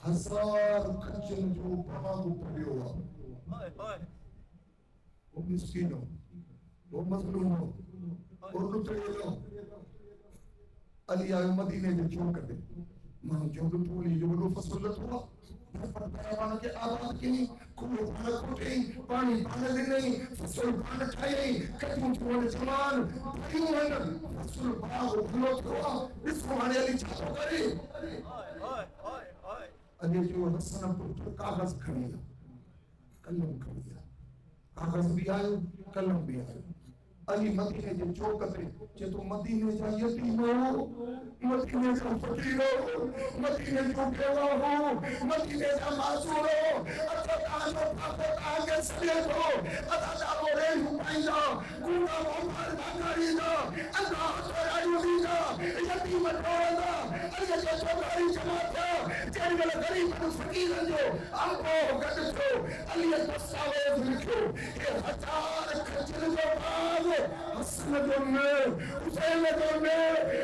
ہزار کچن جو پاگو پڑے ہوا وہ مسکینوں وہ مظلوموں اور لٹریلوں علی آئے مدینے میں جو کر دے مانو جو لٹولی جو لو فصلت ہوا پر پیوانا کے آباد کی نہیں کھوڑے پانا کھوٹے ہی پانی پانا دے نہیں فصل پانا ٹھائے نہیں کٹوں چھوڑے جمان بھائیوں ہن فصل باغ بھلوت ہوا اس کو ہانے علی چھاپو کرے علی جو حسن پر کاغذ کھڑیا کلم کھڑیا کاغذ بھی آئے کلم بھی آئے علی مدینے جو چوکتے چھے تو مدینے جا یتیم ہو مدینے جا فقیر ہو مدینے جو بیوہ ہو مدینے جا معذور ہو اچھا تاجو پاپو تاگے سلیت ہو اتا جاو رین ہو پائندا گوڑا مومار باکاری دا اندھا ہتو رائیو دی دا یتیم ٹورندا علی جو چوکاری جماعتا جن گل غریب انو فقیرن جو امپو گد چھو علی دستاویز لکھو کہ ہزار کھجر جو باغ حسن جونے حسین جونے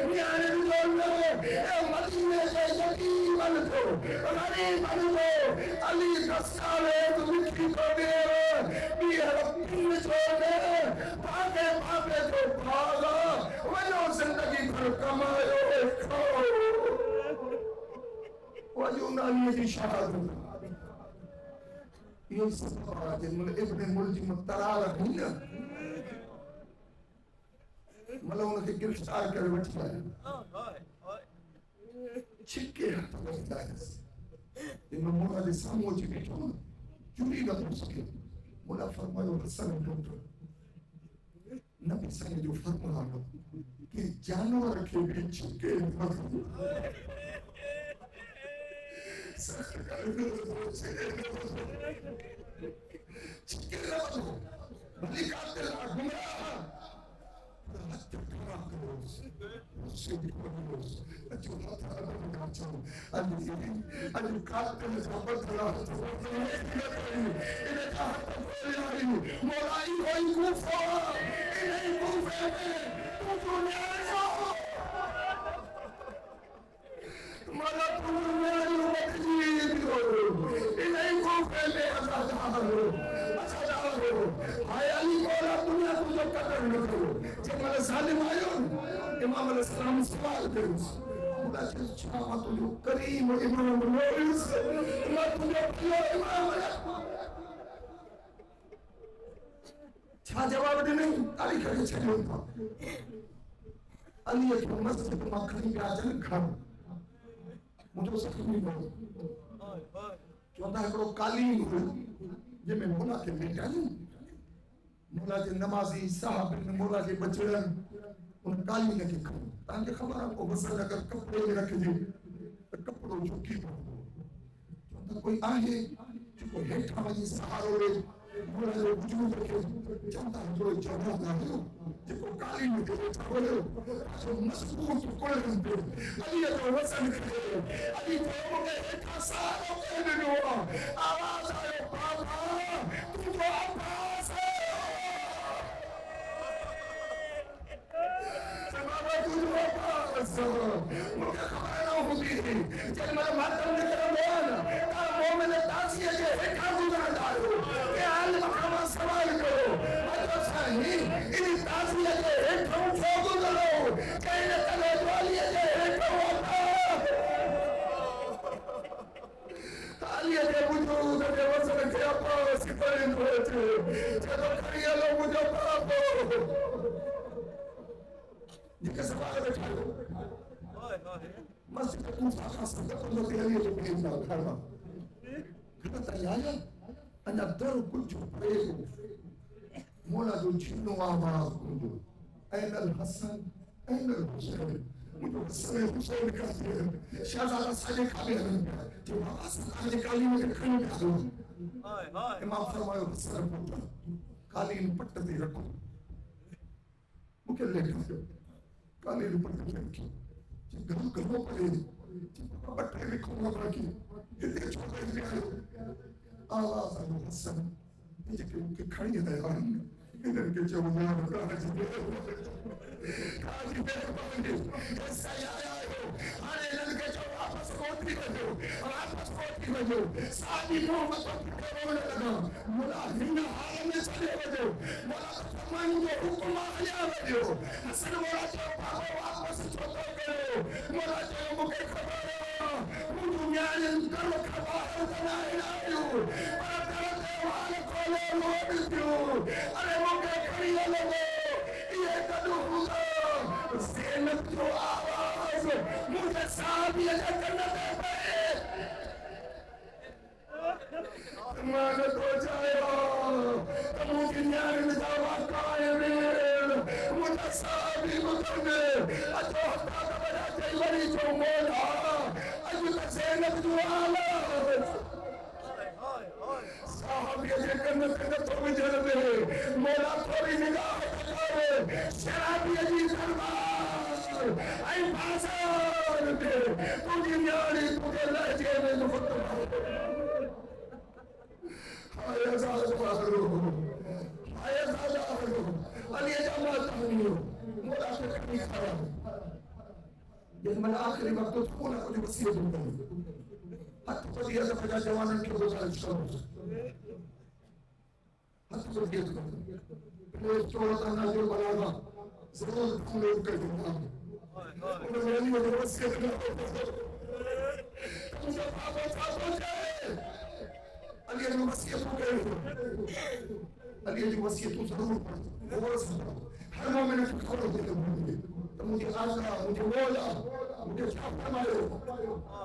نیانے جونے مدینے سے یتیم انتو غریب انتو علی دستاویز لکھی کو دے بی ربین جونے بھاگے بھاگے جو بھاگا وجو زندگی بھر کمائے کھو وجو نالی جی شہادت یہ سب آج ابن ملجم ترار ہی مطلب انہوں نے گرفتار کر بیٹھا ہے چھکے ہاتھ بیٹھا ہے یہ میں مولا دے سامو جی بیٹھا ہوں چوری نہ ہو سکے مولا فرمائے حسن ڈھونڈو نبی سنگ جو فرمایا کہ جانور کے بھی چھکے نہ سخت چھکے نہ بھلی قاتل گمراہ ظالم آئیو امام علیہ السلام سوال کرو خدا چیز چھاما تو جو کریم و امام نوریس میں تجھے پھلو امام چھا جواب دے نہیں تاریخ ہے چھلے ہوتا علی اکبر مسجد مکھنی پہ آجن گھر مجھے سکھ نہیں بہت چوندا ہکڑو قالین ہو جے میں مولا کے لیٹن مولا کے نمازی صاحب مولا کے بچڑن ان قالین کے کھڑو تاں کے خبر کو مسل اگر کپڑے میں رکھ دے تو کپڑو چوکی چوندا کوئی آہے جو ہیٹھا وجی سہارو لے مولا جو وجود کے چوندا ہکڑو چوندا نہ ہو جو قالین میں بیٹھا ہو جو مضبوط کولن پہ علی جو وسن کرے علی جو کے ہیٹھا سہارو کہنے ہوا آواز آئے بابا تو جو عباس ہے بابا تو جو عباس مجھے خبر نہ ہوگی جب میں ماتم نے کرا بیان مومن تاثیر کے ہیٹھا گزار ڈالو کہ آل مقامہ سوال کرو مطلب سانی انہی تاثیر کے ہیٹھا چھو گزارو کہنے تلے دوالی کے ہیٹھا ہوتا تالیہ کے وجود کے وزن کے عباس کی پرند ہوتے جدو کھڑیا لو مجھے پاپو جکے سوال بیٹھا لو مسجد کوفہ خاص اللہ تیاری جو بھیجنا کھڑا کھڑا تیاری انجا در کچھ پریگو مولا جو جنو آواز کنجو این الحسن این الحسن مجھو حسن حسین کہتے ہیں شہزادہ ساجے کھابے ہیں جو آواز ساجے کالی میں کھڑی کھڑی امام فرمائے حسن پوٹا کالین پٹتے رکھو مکہ لے کھا کالین پٹتے رکھو گھروں گھروں پڑے بٹھے لکھوں گا باقی اتنے چھوٹے بھی آئے آواز آئے حسن یہ کہ ان کے کھڑی ہے آن ادھر کے جو مہاں کاجی مہربانی ایسا ہی آیا ہو آنے لگ کے جو واپس کوٹی بجو واپس کوٹی بجو سادی محمد کو پکے رونے لگا مولا ہنگا حال میں چلے بجو مولا فرمائیں جو حکم آیا بجو حسن مولا جو پاکو واپس چھوٹو کرو مولا جو مکے خبر مجھو میانن کرو خبر بنائے لائیو پر کرتے والے کولے موڑ دیو ارے مکے کھڑیا لگو یہ کدو ہوگا زینت جو آواز مجھے صحابی اجا جنت پہ مانت ہو جائے مجھے نیان جاوہ قائم مجھے صحابی مکرنے اجو حقا کا بڑا جیوری جو مولا اجو زینت جو آواز صحابی اجا جنت تو بھی جنت مولا تھوڑی نگاہ کھارے شرابی اجی دربار اے بازار دے تجھے نیاری تجھے لہجے میں مفتر آئے ازاد بارو آئے ازاد بارو علی جماعت ہونیو مولا سے کمی کھارا جس میں آخری وقت تو مولا کو جو وسیعت ہوتا ہے حتی پتی ازا فجا جوانن کے گزارش کرو حتی پتی ازا پلیس چورتا ناجر بلاغا ضرور کھولے کر دیتا انہوں نے علی وجہ وسیعت نہ ہوتا مجھے بابا صاحب جائے علی جو وسیعت ہو گئے علی جو وسیعت ہو ضرور پڑھتا ہر مومن نے کھولو دیتے مجھے تو مجھے آقا مجھے مولا مجھے چھاپ فرمائے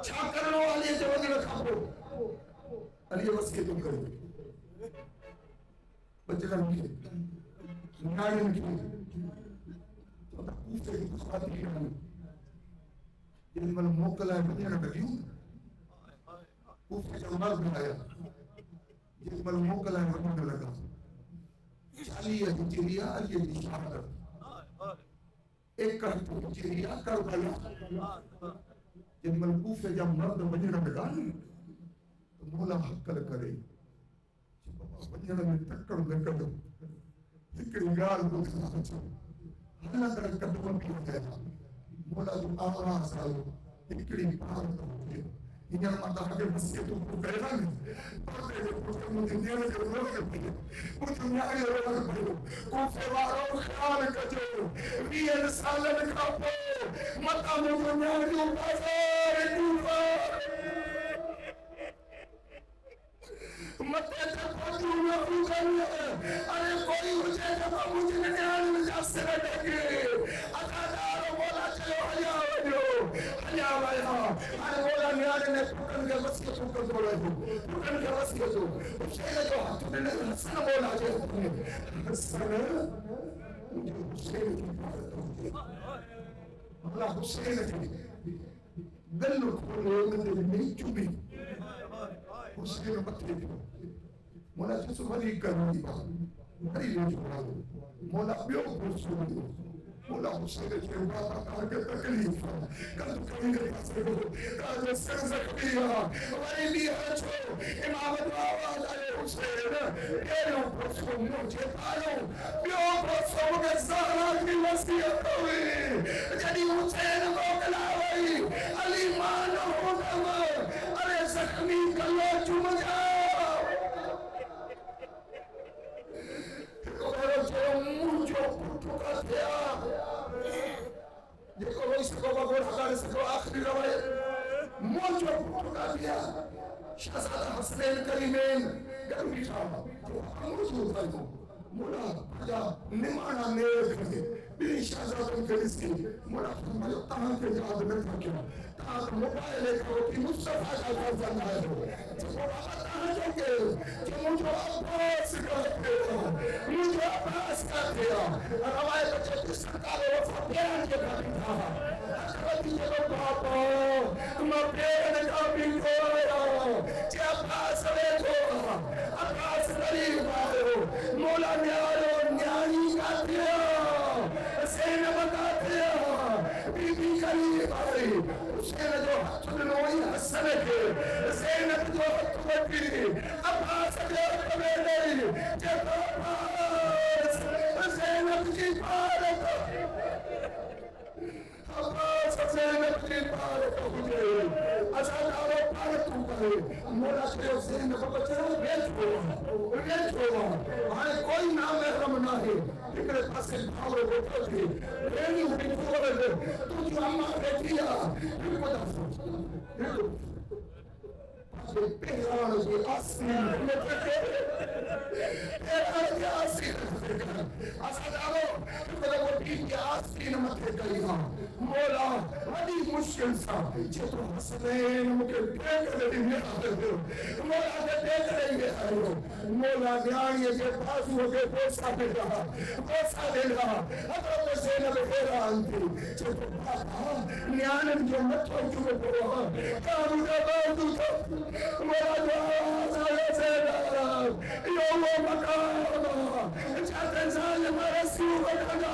چھاپ کرنو علی جو وزیر کھاپو علی وسیعت ہو گئے بچگان کی نارن کی تو تا کوفے کی خواہد کی نارن جن مل موکل ہے بنیاں لگیوں کوفے جو مرد آیا جن مل موکل ہے بنیاں لگا چالیہ ہجریہ علی دی شہادت ایک کرت ہجریہ کربلا جن مل کوفے جب مرد بنیاں لگا تو مولا حقل کرے بنیاں میں تکڑ لگا ذکری گال بکھنا چھو حالا در قدم کی ہوتا مولا جو آواز آئو ذکری پارت ہوتی انہاں ماتا حقی وسیعتوں کو بیران پردے جو پردے مجھے نیرے جو روگ پڑے مجھے نیارے روگ پڑے کوفے وارو خیال کجو وین سالن کھاپو مطا مجھے نیارے جو بازار کوفہ متے تے پوچھو نہ ہوگا ارے کوئی مجھے جب مجھے نیارے میں جا سے رکھے ادادار مولا چلو حیا وجو ارے مولا نیارے نے ٹوٹن کے وصیت کو کر رہے ہو ٹوٹن کے وصیت ہو حسین جو ہاتھ نے حسن مولا جے حسن مجھے حسین کی بات ہوگی اللہ حسین کی گل کھولے مدد نہیں چوبی حسین مطلے جو مولا جسو بری کرنی بری لے جو مولا بیو برسو مولا حسین کے بابا کہا کہ تکلیف کل کہیں گے پاسے ہو کہا جو سر زخمی ہماری لیے چھو امامت آواز آئے حسین پیروں پرسو مجھے پالو بیو پرسو مجھے زہرا کی وسیعت ہوئی جنی حسین موکلا ہوئی علی مان ہونم ارے زخمی کلو چم جاؤ mucho putuka thea jeko lo isko bagor hagare sako akhri rawayat mucho putuka thea shahzada Hussain Karimain garmi tha mucho thayo mola ja nimana ne kare bi shahzada kaliski mola mayo tahan ke yaad na thakya ta mobile ko ki Mustafa ka fazan hai jeko tahan ke jo mucho abbas ka مجھے عباس کا دیا روایت اچھے سرکار وفا پیران کے بھائی تھا اکبتی جلو بابا میں پیران کا بھی کھویا چے عباس لے کھویا عباس قریب آئے مولا نیارو نیانی کا دیا زینب کا دیا بی بی قریب آئی حسین جو حد نوئی حسن کے زینب جو حد وکی عباس جو کبھی نہیں جے بابا زینب کی بارک عباس زینب کی بارک ہوئے ازادارو پارتو کرے مولا شریف زینب بچرا بیچ ہوا ہمیں کوئی نام محرم نہ ہے فکر پاسے بھاورے بیٹھو تھی رینی ہوئی پھولے تو جو اممہ بیٹھیا پھر کو دفت پیران کی آسین پیران کی آسین ازادارو پھر وہ ٹھیک کی آسین متے گئی ہاں مولا بڑی مشکل سا جے تو حسنین مجھے دیکھ رہی میں آئے ہو مولا کے دیکھ رہی میں آئے ہو مولا نیانی کے بازو کے بوسا دے رہا حضرت زینب حیران تھی جے تو بابا نیانن جو مطلب جو بڑا کامو کا بازو تھا مولا جو آواز آئے زینب یو وہ مقام جاتے ظالم رسیو بکھنا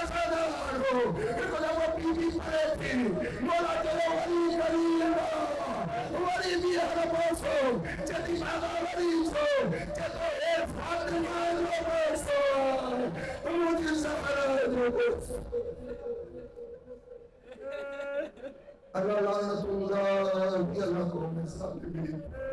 ازادارو کلا وہ بی بی پڑے تھی مولا چلو ولی کریم ولی بھی حرباسو جتی بابا ولی سو جتو اے فاطمہ جو باسو مجھے سفر جو باسو اللہ لعنت اللہ اللہ کو میں ساتھ بھی